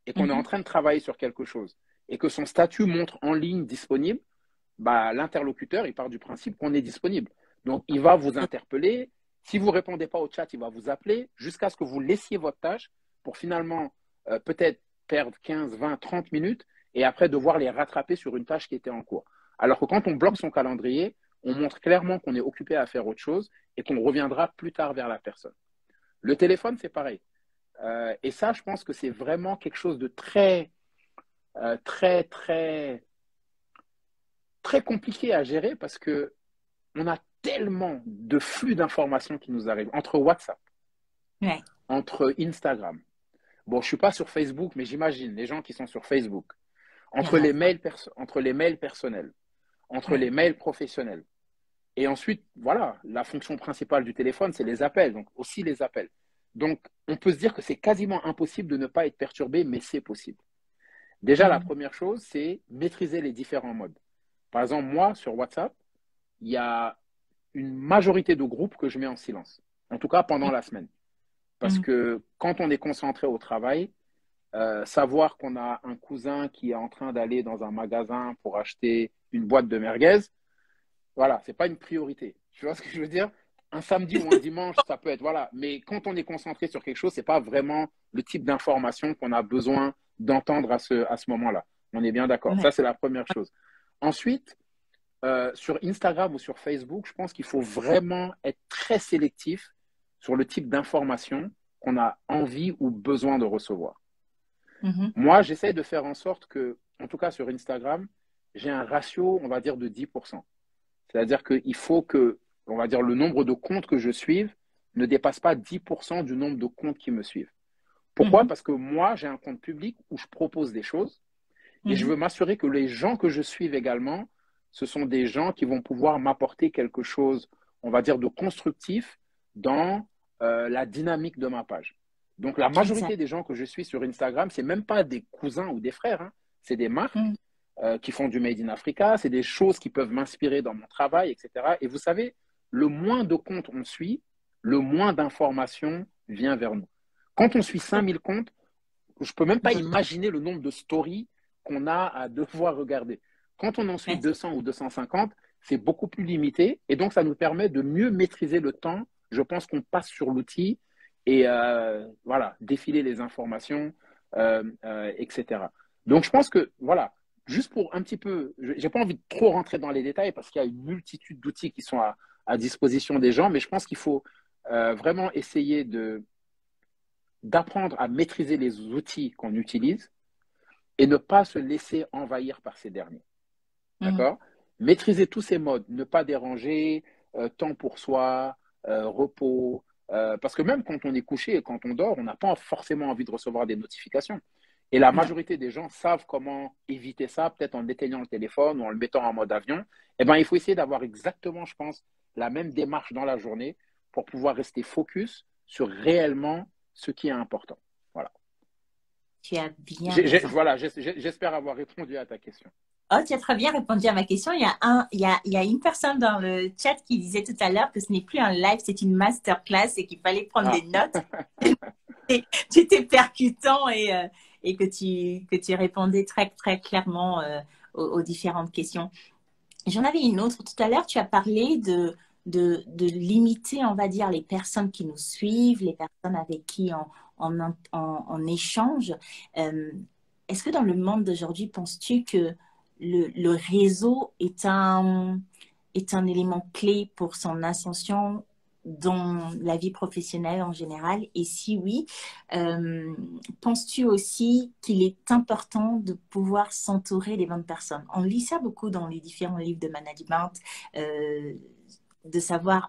et qu'on est en mhm, train de travailler sur quelque chose et que son statut montre en ligne disponible, bah, l'interlocuteur, il part du principe qu'on est disponible. Donc, il va vous interpeller. Si vous ne répondez pas au chat, il va vous appeler jusqu'à ce que vous laissiez votre tâche pour finalement peut-être perdre 15, 20, 30 minutes et après devoir les rattraper sur une tâche qui était en cours. Alors que quand on bloque son calendrier, on montre clairement qu'on est occupé à faire autre chose et qu'on reviendra plus tard vers la personne. Le téléphone, c'est pareil. Et ça, je pense que c'est vraiment quelque chose de très, très, très compliqué à gérer parce que on a tellement de flux d'informations qui nous arrivent entre WhatsApp, ouais, entre Instagram. Bon, je ne suis pas sur Facebook, mais j'imagine les gens qui sont sur Facebook. il y en a plein. Entre les mails personnels, entre les Ouais, mails professionnels. Et ensuite, voilà, la fonction principale du téléphone, c'est les appels, donc aussi les appels. Donc, on peut se dire que c'est quasiment impossible de ne pas être perturbé, mais c'est possible. Déjà, la mhm, première chose, c'est maîtriser les différents modes. Par exemple, moi, sur WhatsApp, il y a une majorité de groupes que je mets en silence, en tout cas pendant la semaine. Parce mhm, que quand on est concentré au travail, savoir qu'on a un cousin qui est en train d'aller dans un magasin pour acheter une boîte de merguez, voilà, c'est pas une priorité. Tu vois ce que je veux dire? Un samedi ou un dimanche, ça peut être, voilà. Mais quand on est concentré sur quelque chose, c'est pas vraiment le type d'information qu'on a besoin d'entendre à ce moment-là. On est bien d'accord. ouais, Ça, c'est la première chose. Ensuite, sur Instagram ou sur Facebook, je pense qu'il faut vraiment être très sélectif sur le type d'information qu'on a envie ou besoin de recevoir. mhm, Moi, j'essaie de faire en sorte que, en tout cas sur Instagram, j'ai un ratio, on va dire, de 10%. C'est-à-dire qu'il faut que, on va dire, le nombre de comptes que je suive ne dépasse pas 10% du nombre de comptes qui me suivent. Pourquoi? mhm, Parce que moi, j'ai un compte public où je propose des choses et je mhm. veux m'assurer que les gens que je suive également, ce sont des gens qui vont pouvoir m'apporter quelque chose, on va dire, de constructif dans la dynamique de ma page. Donc, la Exact. majorité des gens que je suis sur Instagram, ce n'est même pas des cousins ou des frères, hein. C'est des marques Mhm. qui font du Made in Africa, c'est des choses qui peuvent m'inspirer dans mon travail, etc. Et vous savez, le moins de comptes on suit, le moins d'informations vient vers nous. Quand on suit 5000 comptes, je ne peux même pas imaginer le nombre de stories qu'on a à devoir regarder. Quand on en suit Ouais, 200 ou 250, c'est beaucoup plus limité et donc ça nous permet de mieux maîtriser le temps. Je pense qu'on passe sur l'outil et voilà, défiler les informations, etc. Donc je pense que voilà, juste pour un petit peu, je n'ai pas envie de trop rentrer dans les détails parce qu'il y a une multitude d'outils qui sont à disposition des gens, mais je pense qu'il faut vraiment essayer d'apprendre à maîtriser les outils qu'on utilise et ne pas se laisser envahir par ces derniers. mhm. D'accord? Maîtriser tous ces modes, ne pas déranger, temps pour soi, repos. Parce que même quand on est couché et quand on dort, on n'a pas forcément envie de recevoir des notifications. Et la Non. majorité des gens savent comment éviter ça, peut-être en éteignant le téléphone ou en le mettant en mode avion. Eh ben, il faut essayer d'avoir exactement, je pense, la même démarche dans la journée pour pouvoir rester focus sur réellement ce qui est important. Voilà. Tu as bien raison. Voilà, j'espère avoir répondu à ta question. Oh, tu as très bien répondu à ma question. Il y a une personne dans le chat qui disait tout à l'heure que ce n'est plus un live, c'est une masterclass et qu'il fallait prendre des Ah. notes. Et tu étais percutant et que tu répondais très, très clairement aux différentes questions. J'en avais une autre. Tout à l'heure, tu as parlé de limiter, on va dire, les personnes qui nous suivent, les personnes avec qui on échange. Euh, Est-ce que dans le monde d'aujourd'hui, penses-tu que le réseau est un élément clé pour son ascension dans la vie professionnelle en général? Et si oui, euh, penses-tu aussi qu'il est important de pouvoir s'entourer des bonnes personnes? On lit ça beaucoup dans les différents livres de management, euh, de savoir,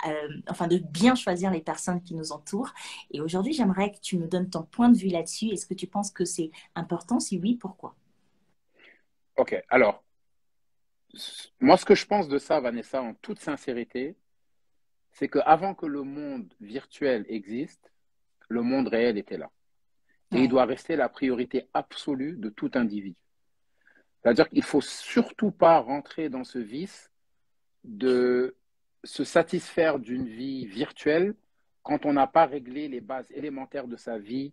enfin de bien choisir les personnes qui nous entourent. Et aujourd'hui, j'aimerais que tu me donnes ton point de vue là-dessus. Est-ce que tu penses que c'est important? Si oui, pourquoi? Ok, alors, moi, ce que je pense de ça, Vanessa, en toute sincérité, c'est qu'avant que le monde virtuel existe, le monde réel était là. Et il Ouais. doit rester la priorité absolue de tout individu. C'est-à-dire qu'il ne faut surtout pas rentrer dans ce vice de se satisfaire d'une vie virtuelle quand on n'a pas réglé les bases élémentaires de sa vie,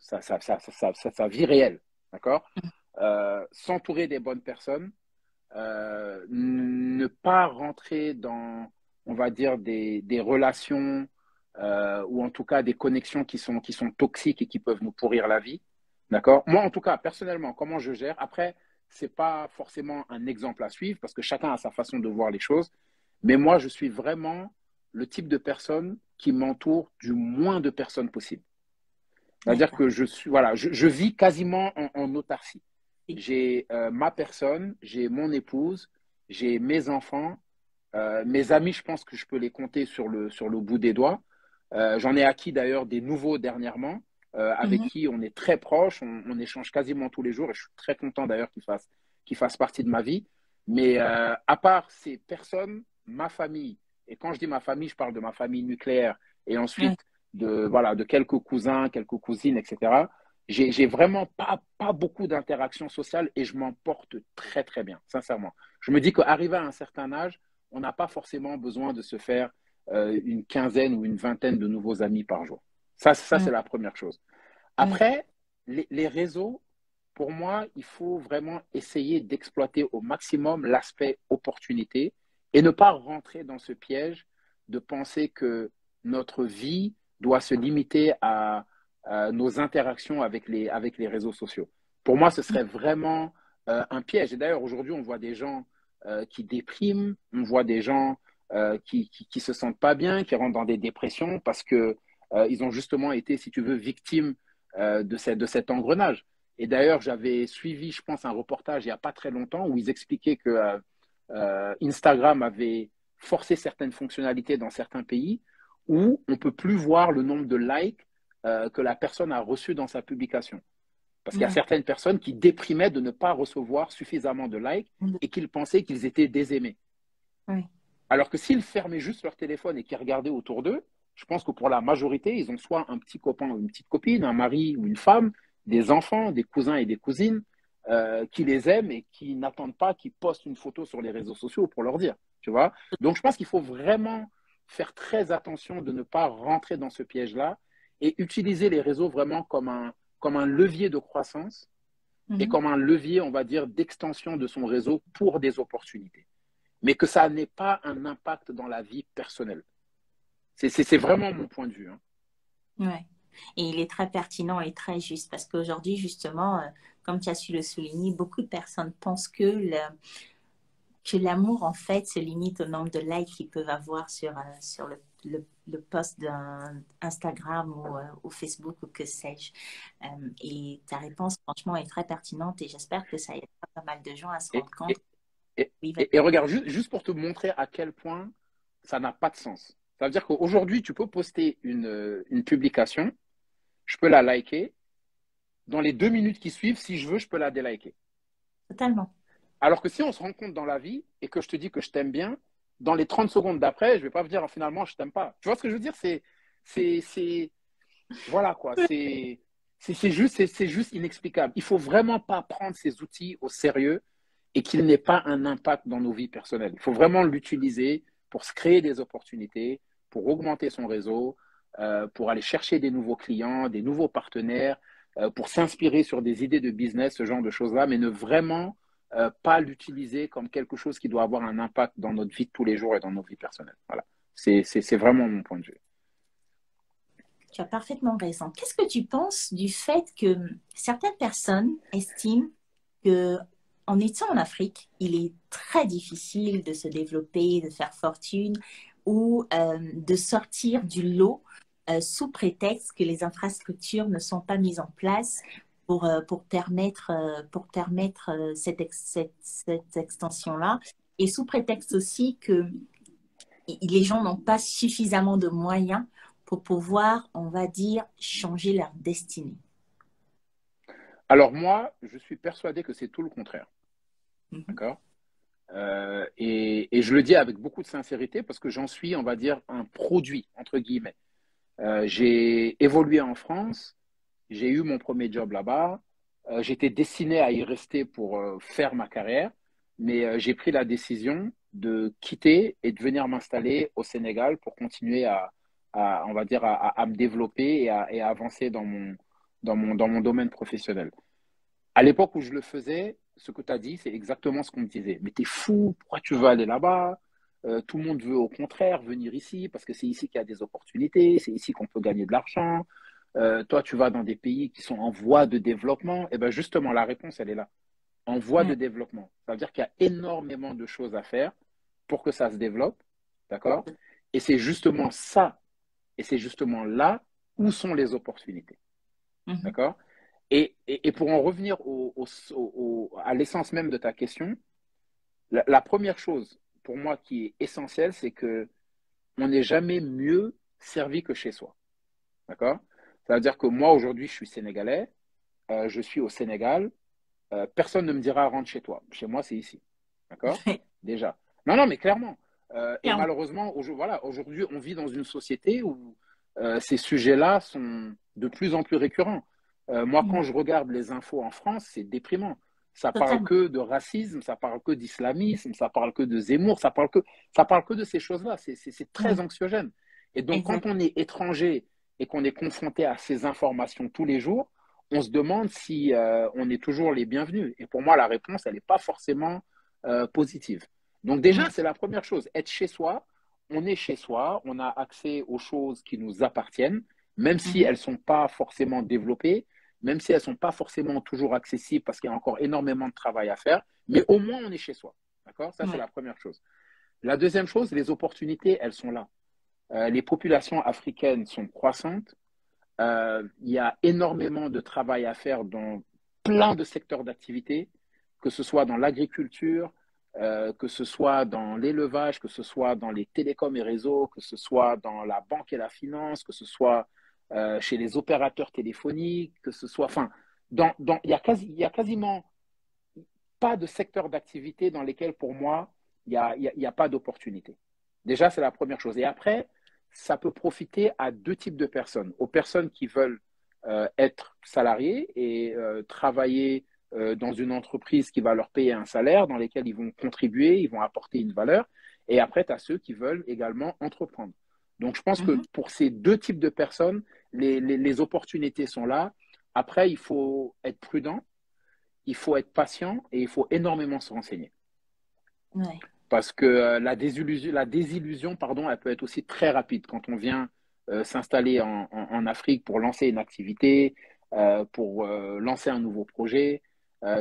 sa vie réelle. D'accord? S'entourer des bonnes personnes, ne pas rentrer dans, on va dire, des relations ou en tout cas des connexions qui sont toxiques et qui peuvent nous pourrir la vie. D'accord? Moi, en tout cas, personnellement, comment je gère? Après, c'est pas forcément un exemple à suivre parce que chacun a sa façon de voir les choses. Mais moi, je suis vraiment le type de personne qui m'entoure du moins de personnes possible. C'est-à-dire D'accord. que voilà, je vis quasiment en autarcie. J'ai ma personne, j'ai mon épouse, j'ai mes enfants, mes amis, je pense que je peux les compter sur le bout des doigts. J'en ai acquis d'ailleurs des nouveaux dernièrement, avec Mhm. qui on est très proches, on échange quasiment tous les jours et je suis très content d'ailleurs qu'ils fassent partie de ma vie. Mais à part ces personnes, ma famille, et quand je dis ma famille, je parle de ma famille nucléaire et Ouais. ensuite voilà, de quelques cousins, quelques cousines, etc. J'ai vraiment pas beaucoup d'interactions sociales et je m'en porte très très bien, sincèrement. Je me dis qu'arrivé à un certain âge, on n'a pas forcément besoin de se faire une quinzaine ou une vingtaine de nouveaux amis par jour. Ça Mm. c'est la première chose. Oui. Après, les réseaux, pour moi, il faut vraiment essayer d'exploiter au maximum l'aspect opportunité et ne pas rentrer dans ce piège de penser que notre vie doit se limiter à nos interactions avec les réseaux sociaux. Pour moi, ce serait vraiment un piège. Et d'ailleurs, aujourd'hui, on voit des gens qui dépriment, on voit des gens qui se sentent pas bien, qui rentrent dans des dépressions parce que ils ont justement été, si tu veux, victimes de cet engrenage. Et d'ailleurs, j'avais suivi, je pense, un reportage il n'y a pas très longtemps où ils expliquaient que Instagram avait forcé certaines fonctionnalités dans certains pays où on ne peut plus voir le nombre de likes que la personne a reçu dans sa publication. Parce qu'il y a Ouais. certaines personnes qui déprimaient de ne pas recevoir suffisamment de likes et qu'ils pensaient qu'ils étaient désaimés. Ouais. Alors que s'ils fermaient juste leur téléphone et qu'ils regardaient autour d'eux, je pense que pour la majorité, ils ont soit un petit copain ou une petite copine, un mari ou une femme, des enfants, des cousins et des cousines qui les aiment et qui n'attendent pas qu'ils postent une photo sur les réseaux sociaux pour leur dire. Tu vois? Donc je pense qu'il faut vraiment faire très attention de ne pas rentrer dans ce piège-là et utiliser les réseaux vraiment comme un levier de croissance et Mhm. comme un levier, on va dire, d'extension de son réseau pour des opportunités mais que ça n'ait pas un impact dans la vie personnelle. C'est vraiment mon point de vue. Hein. Ouais. Et il est très pertinent et très juste parce qu'aujourd'hui, justement, comme tu as su le souligner, beaucoup de personnes pensent que l'amour, en fait, se limite au nombre de likes qu'ils peuvent avoir sur le post d'un Instagram ou Facebook ou que sais-je. Et ta réponse, franchement, est très pertinente et j'espère que ça aidera pas mal de gens à se Et, rendre compte. et, et, Oui, et regarde, juste pour te montrer à quel point ça n'a pas de sens. Ça veut dire qu'aujourd'hui, tu peux poster une publication, je peux la liker. Dans les 2 minutes qui suivent, si je veux, je peux la déliker. totalement. Alors que si on se rencontre dans la vie et que je te dis que je t'aime bien, dans les 30 secondes d'après, je ne vais pas vous dire finalement, je ne t'aime pas. Tu vois ce que je veux dire? C'est, voilà quoi, c'est juste inexplicable. Il ne faut vraiment pas prendre ces outils au sérieux et qu'il n'ait pas un impact dans nos vies personnelles. Il faut vraiment l'utiliser pour se créer des opportunités, pour augmenter son réseau, pour aller chercher des nouveaux clients, des nouveaux partenaires, pour s'inspirer sur des idées de business, ce genre de choses-là, mais ne vraiment pas l'utiliser comme quelque chose qui doit avoir un impact dans notre vie de tous les jours et dans nos vies personnelles. Voilà. C'est vraiment mon point de vue. Tu as parfaitement raison. Qu'est-ce que tu penses du fait que certaines personnes estiment que en étant en Afrique, il est très difficile de se développer, de faire fortune ou de sortir du lot sous prétexte que les infrastructures ne sont pas mises en place pour permettre cette extension-là et sous prétexte aussi que les gens n'ont pas suffisamment de moyens pour pouvoir, on va dire, changer leur destinée. Alors moi, je suis persuadé que c'est tout le contraire. Mhm. D'accord? Et je le dis avec beaucoup de sincérité parce que j'en suis, on va dire, un produit, entre guillemets. J'ai évolué en France, j'ai eu mon premier job là-bas, j'étais destiné à y rester pour faire ma carrière, mais j'ai pris la décision de quitter et de venir m'installer au Sénégal pour continuer on va dire, à me développer et à avancer dans mon domaine professionnel. À l'époque où je le faisais, ce que tu as dit, c'est exactement ce qu'on me disait. Mais t'es fou, pourquoi tu veux aller là-bas? Tout le monde veut au contraire venir ici parce que c'est ici qu'il y a des opportunités, c'est ici qu'on peut gagner de l'argent. Toi, tu vas dans des pays qui sont en voie de développement. Et bien justement, la réponse, elle est là. En voie de Ouais. développement. Ça veut dire qu'il y a énormément de choses à faire pour que ça se développe. D'accord? Et c'est justement ça, et c'est justement là où sont les opportunités. Mhm. D'accord? Et pour en revenir à l'essence même de ta question, la première chose pour moi qui est essentielle, c'est que on n'est jamais mieux servi que chez soi. D'accord? Ça veut dire que moi, aujourd'hui, je suis sénégalais, je suis au Sénégal, personne ne me dira rentre chez toi. Chez moi, c'est ici. D'accord? Déjà. Non, non, mais clairement. Et Clairement. malheureusement, voilà, aujourd'hui, on vit dans une société où ces sujets-là sont de plus en plus récurrents. Moi, quand Mhm. je regarde les infos en France, c'est déprimant. Ça parle Totalement. que de racisme, ça parle que d'islamisme, ça parle que de Zemmour, ça parle que de ces choses-là. C'est très Ouais. anxiogène. Et donc, quand Exact. on est étranger et qu'on est confronté à ces informations tous les jours, on se demande si on est toujours les bienvenus. Et pour moi, la réponse, elle n'est pas forcément positive. Donc déjà, Ouais. c'est la première chose. Être chez soi, on est chez soi, on a accès aux choses qui nous appartiennent, même si Mhm. elles ne sont pas forcément développées, même si elles ne sont pas forcément toujours accessibles parce qu'il y a encore énormément de travail à faire, mais au moins on est chez soi. D'accord? Ça, c'est Ouais. la première chose. La deuxième chose, les opportunités, elles sont là. Les populations africaines sont croissantes. Il y a énormément de travail à faire dans plein de secteurs d'activité, que ce soit dans l'agriculture, que ce soit dans l'élevage, que ce soit dans les télécoms et réseaux, que ce soit dans la banque et la finance, que ce soit chez les opérateurs téléphoniques, que ce soit, enfin, il y a quasiment pas de secteur d'activité dans lesquels, pour moi, il y a pas d'opportunité. Déjà, c'est la première chose. Et après, ça peut profiter à deux types de personnes. Aux personnes qui veulent être salariés et travailler dans une entreprise qui va leur payer un salaire, dans lesquels ils vont contribuer, ils vont apporter une valeur. Et après, tu as ceux qui veulent également entreprendre. Donc, je pense que Mhm. pour ces deux types de personnes, les opportunités sont là. Après, il faut être prudent, il faut être patient et il faut énormément se renseigner. Ouais. Parce que la désillusion, pardon, elle peut être aussi très rapide quand on vient s'installer en Afrique pour lancer une activité, pour lancer un nouveau projet.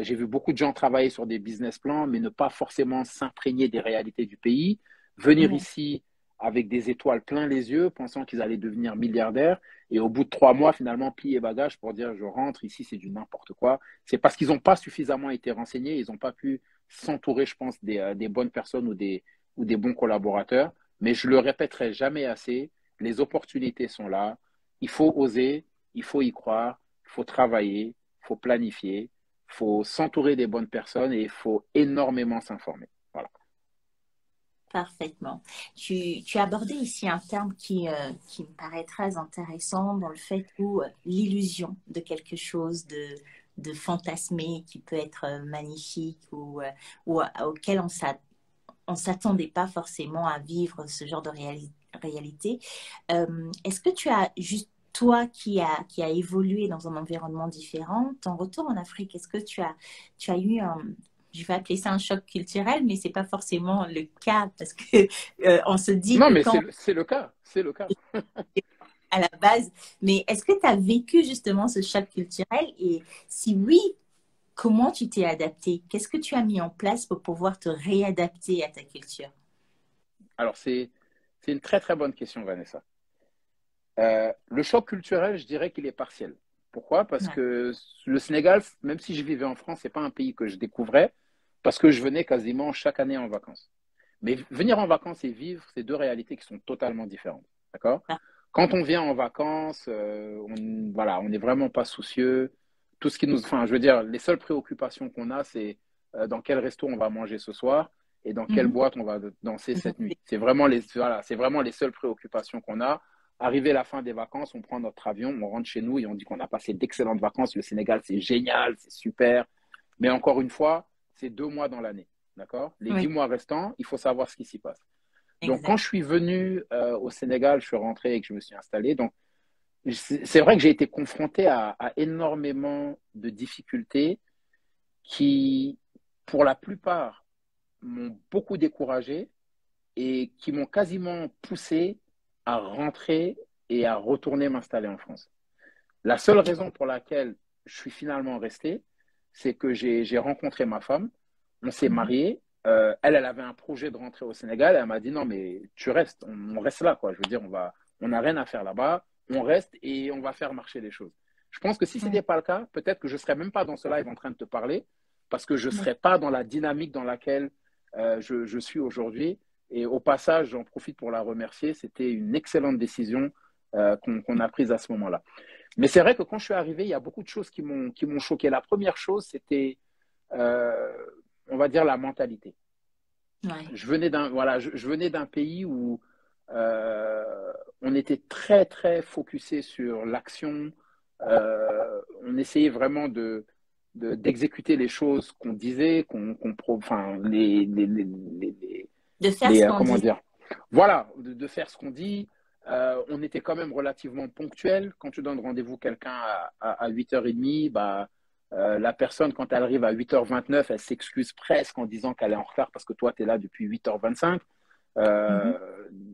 J'ai vu beaucoup de gens travailler sur des business plans, mais ne pas forcément s'imprégner des réalités du pays. Venir Ouais. ici avec des étoiles plein les yeux, pensant qu'ils allaient devenir milliardaires, et au bout de 3 mois, finalement, plier bagages pour dire je rentre, ici c'est du n'importe quoi. C'est parce qu'ils n'ont pas suffisamment été renseignés, ils n'ont pas pu s'entourer, je pense, des bonnes personnes ou des bons collaborateurs. Mais je le répéterai jamais assez, les opportunités sont là. Il faut oser, il faut y croire, il faut travailler, il faut planifier, il faut s'entourer des bonnes personnes et il faut énormément s'informer. Voilà. Parfaitement. Tu as abordé ici un terme qui me paraît très intéressant dans le fait où l'illusion de quelque chose de fantasmé qui peut être magnifique auquel on s'attendait pas forcément à vivre ce genre de réalité. Est-ce que tu as juste toi qui a évolué dans un environnement différent, ton retour en Afrique, est-ce que tu as eu un, je vais appeler ça un choc culturel, mais c'est pas forcément le cas parce que on se dit Non, que mais quand c'est le cas, c'est le cas. à la base, mais est-ce que tu as vécu justement ce choc culturel et si oui, comment tu t'es adapté? Qu'est-ce que tu as mis en place pour pouvoir te réadapter à ta culture? Alors, c'est une très, très bonne question, Vanessa. Le choc culturel, je dirais qu'il est partiel. Pourquoi? Parce Ouais. que le Sénégal, même si je vivais en France, c'est pas un pays que je découvrais, parce que je venais quasiment chaque année en vacances. Mais venir en vacances et vivre, c'est deux réalités qui sont totalement différentes. D'accord? Quand on vient en vacances, voilà, on n'est vraiment pas soucieux. Tout ce qui nous, enfin, je veux dire, les seules préoccupations qu'on a, c'est dans quel resto on va manger ce soir et dans quelle Mhm. boîte on va danser cette nuit. C'est vraiment voilà, c'est vraiment les seules préoccupations qu'on a. Arrivé la fin des vacances, on prend notre avion, on rentre chez nous et on dit qu'on a passé d'excellentes vacances. Le Sénégal, c'est génial, c'est super. Mais encore une fois, c'est 2 mois dans l'année. D'accord? Les Oui, 10 mois restants, il faut savoir ce qui s'y passe. Donc, quand exact. je suis venu au Sénégal, je suis rentré et que je me suis installé. Donc, c'est vrai que j'ai été confronté à énormément de difficultés qui, pour la plupart, m'ont beaucoup découragé et qui m'ont quasiment poussé à rentrer et à retourner m'installer en France. La seule raison pour laquelle je suis finalement resté, c'est que j'ai rencontré ma femme, on s'est Mhm. mariés. Elle avait un projet de rentrer au Sénégal. Elle m'a dit non, mais tu restes, on reste là, quoi. Je veux dire, on n'a rien à faire là-bas, on reste et on va faire marcher les choses. Je pense que si ce Oui, n'était pas le cas, peut-être que je ne serais même pas dans ce live en train de te parler, parce que je ne oui. serais pas dans la dynamique dans laquelle je suis aujourd'hui. Et au passage, j'en profite pour la remercier. C'était une excellente décision qu'on a prise à ce moment-là. Mais c'est vrai que quand je suis arrivé, il y a beaucoup de choses qui m'ont choqué. La première chose, c'était, euh, on va dire, la mentalité. Ouais. Je venais d'un pays où on était très, très focusé sur l'action. On essayait vraiment d'exécuter les choses qu'on disait, enfin, De faire ce qu'on comment dit. dire, voilà, de faire ce qu'on dit. On était quand même relativement ponctuel. Quand tu donnes rendez-vous à quelqu'un à 8h30, bah, la personne, quand elle arrive à 8h29, elle s'excuse presque en disant qu'elle est en retard parce que toi, tu es là depuis 8h25. Mhm. Euh,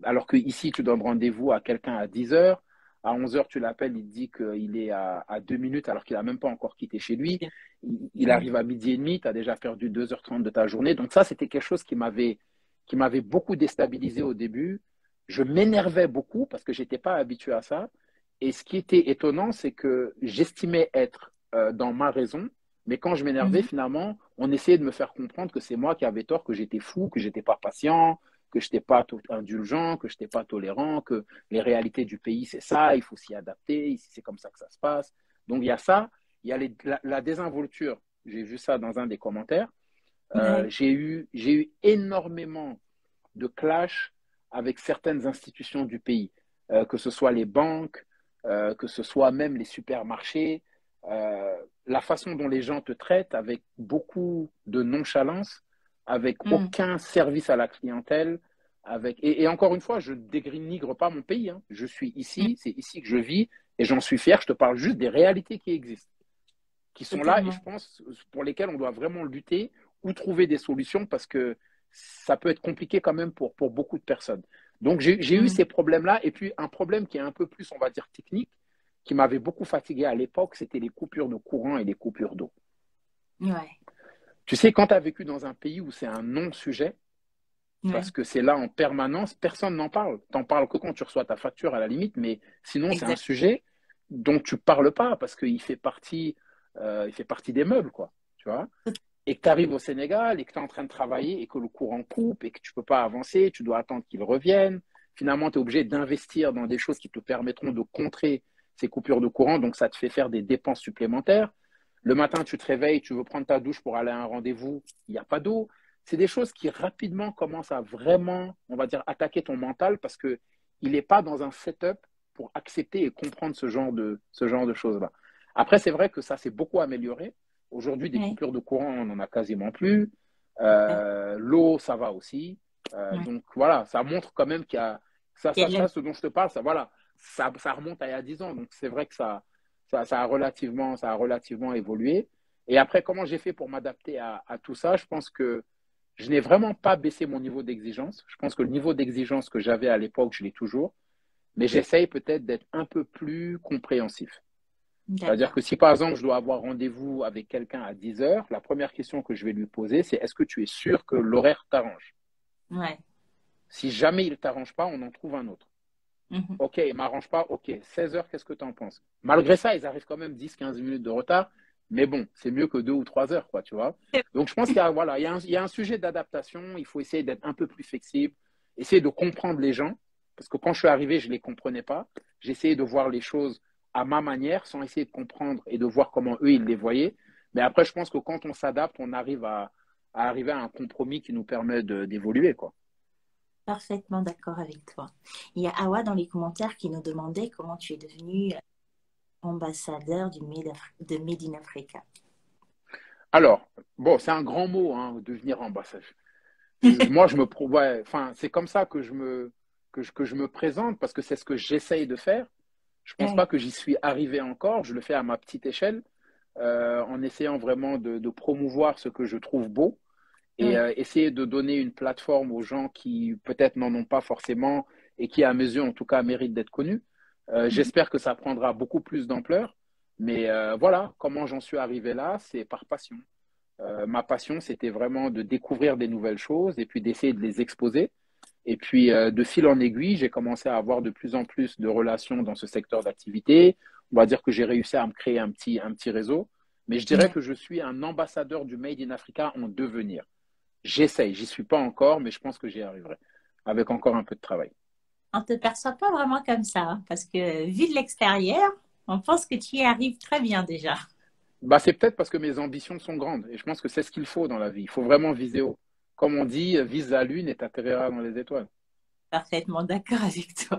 alors que ici, tu donnes rendez-vous à quelqu'un à 10h. À 11h, tu l'appelles, il te dit qu'il est à 2 minutes alors qu'il n'a même pas encore quitté chez lui. Il Mhm. arrive à midi et demi, tu as déjà perdu 2h30 de ta journée. Donc ça, c'était quelque chose qui m'avait beaucoup déstabilisé au début. Je m'énervais beaucoup parce que je n'étais pas habitué à ça. Et ce qui était étonnant, c'est que j'estimais être dans ma raison, mais quand je m'énervais, Mhm. finalement, on essayait de me faire comprendre que c'est moi qui avais tort, que j'étais fou, que j'étais pas patient, que je n'étais pas indulgent, que je n'étais pas tolérant, que les réalités du pays, c'est ça, il faut s'y adapter, ici, c'est comme ça que ça se passe. Donc, il y a ça, il y a la désinvolture. J'ai vu ça dans un des commentaires. Ouais. J'ai eu énormément de clash avec certaines institutions du pays, que ce soit les banques, que ce soit même les supermarchés, la façon dont les gens te traitent avec beaucoup de nonchalance, avec Mhm. aucun service à la clientèle, et encore une fois, je ne dénigre pas mon pays, hein. Je suis Mhm. ici, c'est ici que je vis et j'en suis fier. Je te parle juste des réalités qui existent, qui sont là et je Totalement. pense pour lesquelles on doit vraiment lutter ou trouver des solutions parce que ça peut être compliqué quand même pour beaucoup de personnes. Donc j'ai eu Mhm. ces problèmes-là et puis un problème qui est un peu plus, on va dire, technique, qui m'avait beaucoup fatigué à l'époque, c'était les coupures de courant et les coupures d'eau. Ouais. Tu sais, quand tu as vécu dans un pays où c'est un non-sujet, parce Ouais. que c'est là en permanence, personne n'en parle. T'en parles que quand tu reçois ta facture à la limite, mais sinon c'est un Exact. sujet dont tu parles pas parce il fait partie des meubles, quoi. Tu vois? Et que tu arrives au Sénégal et que tu es en train de travailler et que le courant coupe et que tu ne peux pas avancer, tu dois attendre qu'il revienne. Finalement, tu es obligé d'investir dans des choses qui te permettront de contrer ces coupures de courant, donc ça te fait faire des dépenses supplémentaires. Le matin, tu te réveilles, tu veux prendre ta douche pour aller à un rendez-vous, il n'y a pas d'eau. c'est des choses qui rapidement commencent à vraiment, on va dire, attaquer ton mental parce que il n'est pas dans un setup pour accepter et comprendre ce genre de choses-là. Après, c'est vrai que ça s'est beaucoup amélioré. Aujourd'hui, des Ouais, coupures de courant, on n'en a quasiment plus. super. L'eau, ça va aussi. Ouais. Donc voilà, ça montre quand même qu'il y a Il y a de ce dont je te parle, ça, voilà, ça remonte à il y a 10 ans. Donc c'est vrai que ça a relativement évolué. Et après, comment j'ai fait pour m'adapter à tout ça? Je pense que je n'ai vraiment pas baissé mon niveau d'exigence. Je pense que le niveau d'exigence que j'avais à l'époque, je l'ai toujours. Mais j'essaye peut-être d'être un peu plus compréhensif. C'est-à-dire D'accord. que si par exemple je dois avoir rendez-vous avec quelqu'un à 10 heures, la première question que je vais lui poser, c'est est-ce que tu es sûr que l'horaire t'arrange? Ouais. Si jamais il ne t'arrange pas, on en trouve un autre. Mhm. Ok, il ne m'arrange pas, ok. 16 heures, qu'est-ce que tu en penses? Malgré ça, ils arrivent quand même 10-15 minutes de retard, mais bon, c'est mieux que 2 ou 3 heures, quoi, tu vois. Donc je pense qu'il y a, voilà, il y a un sujet d'adaptation, il faut essayer d'être un peu plus flexible, essayer de comprendre les gens, parce que quand je suis arrivé, je ne les comprenais pas. J'essayais de voir les choses à ma manière, sans essayer de comprendre et de voir comment eux, ils les voyaient. Mais après, je pense que quand on s'adapte, on arrive à arriver à un compromis qui nous permet d'évoluer, quoi. Parfaitement d'accord avec toi. Il y a Awa dans les commentaires qui nous demandait comment tu es devenu ambassadeur de Made in Africa. Alors, bon, c'est un grand mot, hein, devenir ambassadeur. Moi, ouais, enfin, c'est comme ça que que je me présente parce que c'est ce que j'essaye de faire. Je pense pas Ouais. que j'y suis arrivé encore. Je le fais à ma petite échelle, en essayant vraiment de promouvoir ce que je trouve beau et Oui. essayer de donner une plateforme aux gens qui peut-être n'en ont pas forcément et qui, à mes yeux, en tout cas, méritent d'être connus. Mhm. J'espère que ça prendra beaucoup plus d'ampleur. Mais voilà, comment j'en suis arrivé là, c'est par passion. Ma passion, c'était vraiment de découvrir des nouvelles choses et puis d'essayer de les exposer. Et puis, de fil en aiguille, j'ai commencé à avoir de plus en plus de relations dans ce secteur d'activité. On va dire que j'ai réussi à me créer un petit réseau. Mais je dirais Ouais. que je suis un ambassadeur du Made in Africa en devenir. J'essaye, j'y suis pas encore, mais je pense que j'y arriverai, avec encore un peu de travail. On ne te perçoit pas vraiment comme ça, hein, parce que vu de l'extérieur, on pense que tu y arrives très bien déjà. Bah, c'est peut-être parce que mes ambitions sont grandes. Et je pense que c'est ce qu'il faut dans la vie. Il faut vraiment viser haut. Comme on dit, vise la lune et t'atterriras dans les étoiles. Parfaitement d'accord avec toi.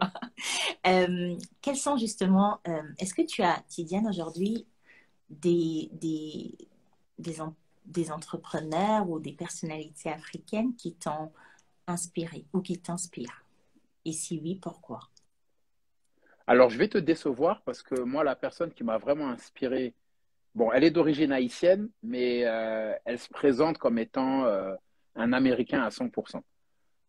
Quels sont justement, est-ce que tu as, Tidiane, aujourd'hui, des, des, des, en- des entrepreneurs ou des personnalités africaines qui t'ont inspiré ou qui t'inspirent? Et si oui, pourquoi? Alors, je vais te décevoir parce que moi, la personne qui m'a vraiment inspiré, bon, elle est d'origine haïtienne, mais elle se présente comme étant un Américain à 100%.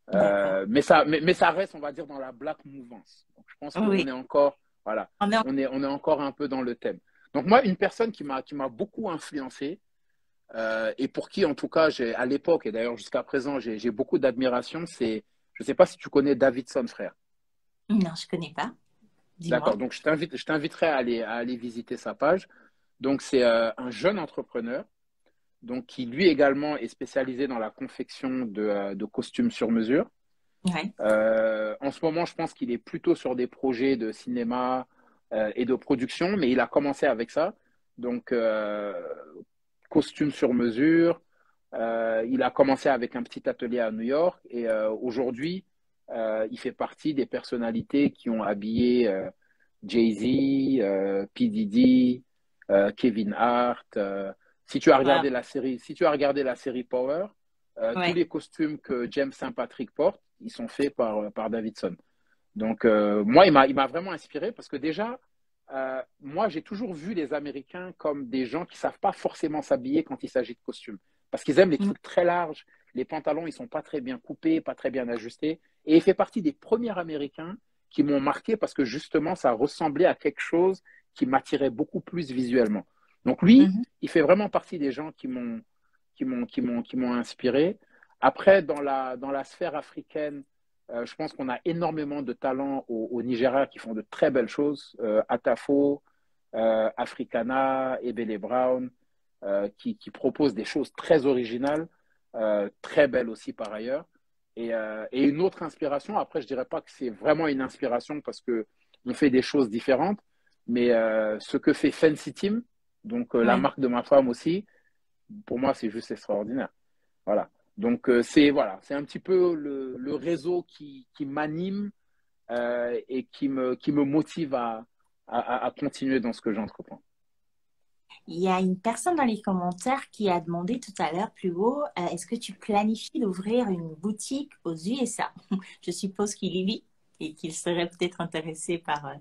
D'accord. Mais ça reste, on va dire, dans la black mouvance. Donc, je pense qu'on Oui, est encore, voilà, on est en- on est encore un peu dans le thème. Donc, moi, une personne qui m'a beaucoup influencé, et pour qui, en tout cas, à l'époque, et d'ailleurs jusqu'à présent, j'ai beaucoup d'admiration, c'est, je ne sais pas si tu connais Davidson, frère. Non, je connais pas. D'accord, Dis-moi. donc je t'inviterai à aller visiter sa page. Donc, c'est un jeune entrepreneur donc, qui lui également est spécialisé dans la confection de costumes sur mesure. Ouais. En ce moment, je pense qu'il est plutôt sur des projets de cinéma et de production, mais il a commencé avec ça. Donc, costumes sur mesure. Il a commencé avec un petit atelier à New York et aujourd'hui, il fait partie des personnalités qui ont habillé Jay-Z, P. Diddy, Kevin Hart. Si tu as Wow. regardé si tu as regardé la série Power, tous Ouais. les costumes que James Saint-Patrick porte, ils sont faits par Davidson. Donc, moi, il m'a vraiment inspiré parce que déjà, moi, j'ai toujours vu les Américains comme des gens qui ne savent pas forcément s'habiller quand il s'agit de costumes. Parce qu'ils aiment les Mm. trucs très larges, les pantalons, ils ne sont pas très bien coupés, pas très bien ajustés. Et il fait partie des premiers Américains qui m'ont marqué parce que justement, ça ressemblait à quelque chose qui m'attirait beaucoup plus visuellement. Donc lui, Mhm. il fait vraiment partie des gens qui m'ont inspiré. Après, dans la sphère africaine, je pense qu'on a énormément de talents au Nigeria qui font de très belles choses. Atafo, Africana, Ebele Brown, qui proposent des choses très originales, très belles aussi par ailleurs. Et une autre inspiration, après, je dirais pas que c'est vraiment une inspiration parce que on fait des choses différentes, mais ce que fait Fancy Team, donc la Ouais. marque de ma femme aussi, pour moi, c'est juste extraordinaire. Voilà. Donc, c'est voilà, c'est un petit peu le réseau qui m'anime et qui me motive à continuer dans ce que j'entreprends. Il y a une personne dans les commentaires qui a demandé tout à l'heure plus haut, est-ce que tu planifies d'ouvrir une boutique aux USA? Je suppose qu'il y vit et qu'il serait peut-être intéressé par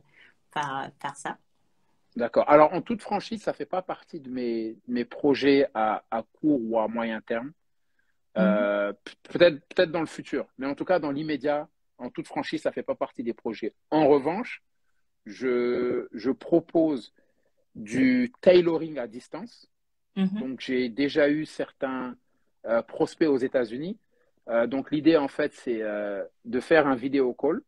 ça. D'accord. Alors, en toute franchise, ça fait pas partie de mes projets à court ou à moyen terme. Mhm. Peut-être dans le futur, mais en tout cas, dans l'immédiat, en toute franchise, ça fait pas partie des projets. En revanche, je propose du tailoring à distance. Mhm. Donc, j'ai déjà eu certains prospects aux États-Unis. Donc, l'idée, en fait, c'est de faire un vidéo call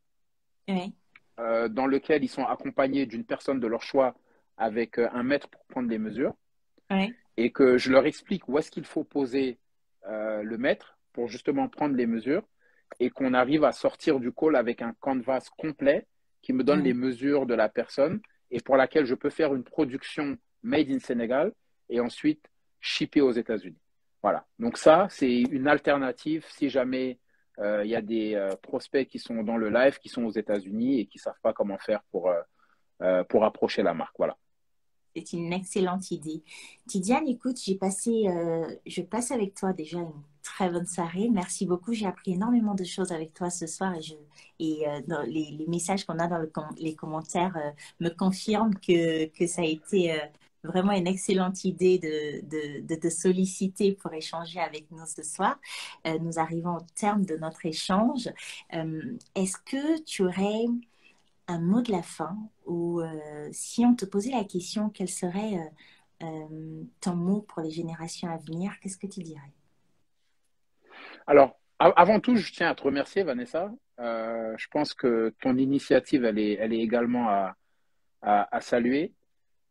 Oui, dans lequel ils sont accompagnés d'une personne de leur choix avec un maître pour prendre les mesures oui, et que je leur explique où est-ce qu'il faut poser le maître pour justement prendre les mesures et qu'on arrive à sortir du call avec un canvas complet qui me donne les oui. mesures de la personne et pour laquelle je peux faire une production made in Sénégal et ensuite shipper aux États-Unis. Voilà. Donc ça, c'est une alternative si jamais il y a des prospects qui sont dans le live, qui sont aux États-Unis et qui ne savent pas comment faire pour approcher la marque. Voilà. C'est une excellente idée. Tidiane, écoute, je passe avec toi déjà une très bonne soirée. Merci beaucoup. J'ai appris énormément de choses avec toi ce soir dans les messages qu'on a dans les commentaires me confirment que ça a été vraiment une excellente idée de te solliciter pour échanger avec nous ce soir. Nous arrivons au terme de notre échange. Est-ce que tu aurais un mot de la fin ou si on te posait la question, quel serait ton mot pour les générations à venir, qu'est-ce que tu dirais? Alors, avant tout, je tiens à te remercier, Vanessa. Je pense que ton initiative, elle est également à saluer.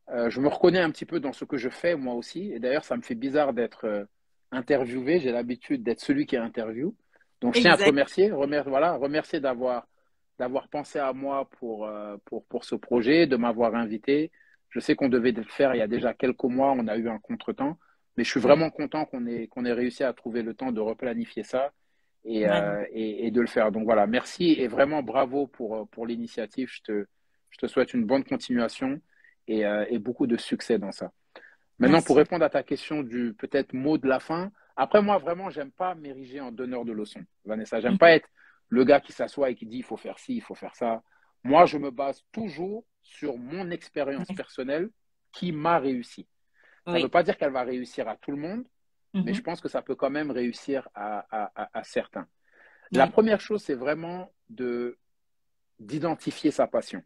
Je me reconnais un petit peu dans ce que je fais, moi aussi. Et d'ailleurs, ça me fait bizarre d'être interviewé. J'ai l'habitude d'être celui qui est interview. Donc, je tiens à te Exact. remercier. Voilà, remercier d'avoir pensé à moi pour ce projet, de m'avoir invité. Je sais qu'on devait le faire il y a déjà quelques mois. On a eu un contretemps. Mais je suis Ouais, vraiment content qu'on ait réussi à trouver le temps de replanifier ça ouais. et de le faire. Donc voilà, merci et vraiment bravo pour l'initiative. Je te souhaite une bonne continuation et beaucoup de succès dans ça. Maintenant, pour Merci. répondre à ta question du peut-être mot de la fin, après moi, vraiment, j'aime pas m'ériger en donneur de leçons, Vanessa. J'aime pas Mhm, être le gars qui s'assoit et qui dit il faut faire ci, il faut faire ça. Moi, je me base toujours sur mon expérience mhm. personnelle qui m'a réussi. Ça ne veut Oui. pas dire qu'elle va réussir à tout le monde, mais je Mhm. pense que ça peut quand même réussir à certains. La Ouais. première chose, c'est vraiment d'identifier sa passion.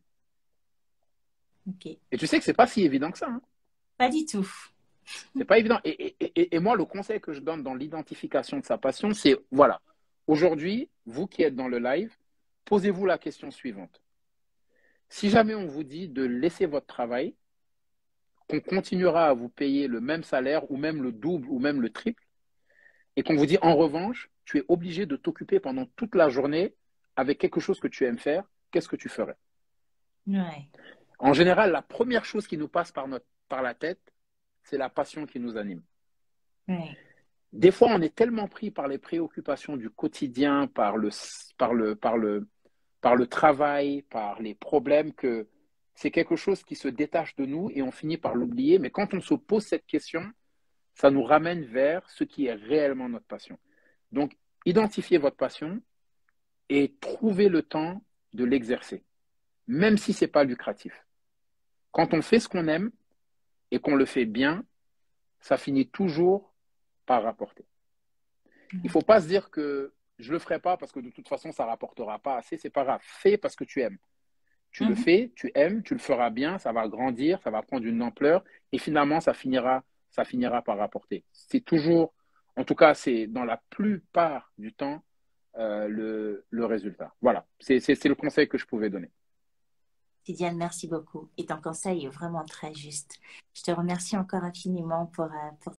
Ok. Et tu sais que c'est pas si évident que ça, hein. Pas du tout. C'est pas évident. Et moi, le conseil que je donne dans l'identification de sa passion, c'est voilà. Aujourd'hui, vous qui êtes dans le live, posez-vous la question suivante. Si jamais on vous dit de laisser votre travail, qu'on continuera à vous payer le même salaire ou même le double ou même le triple, et qu'on vous dit en revanche, tu es obligé de t'occuper pendant toute la journée avec quelque chose que tu aimes faire, qu'est-ce que tu ferais? Ouais. En général, la première chose qui nous passe par la tête, c'est la passion qui nous anime. Ouais. Des fois, on est tellement pris par les préoccupations du quotidien, par le travail, par les problèmes, que c'est quelque chose qui se détache de nous et on finit par l'oublier. Mais quand on se pose cette question, ça nous ramène vers ce qui est réellement notre passion. Donc, identifiez votre passion et trouvez le temps de l'exercer, même si ce n'est pas lucratif. Quand on fait ce qu'on aime et qu'on le fait bien, ça finit toujours par rapporter. Il ne Mhm. faut pas se dire que je ne le ferai pas parce que de toute façon, ça ne rapportera pas assez. C'est pas grave. Fais parce que tu aimes. Tu le Mhm. fais, tu aimes, tu le feras bien, ça va grandir, ça va prendre une ampleur et finalement, ça finira par rapporter. C'est toujours, en tout cas, c'est dans la plupart du temps le résultat. Voilà, c'est le conseil que je pouvais donner. Tidiane, merci beaucoup. Et ton conseil est vraiment très juste. Je te remercie encore infiniment pour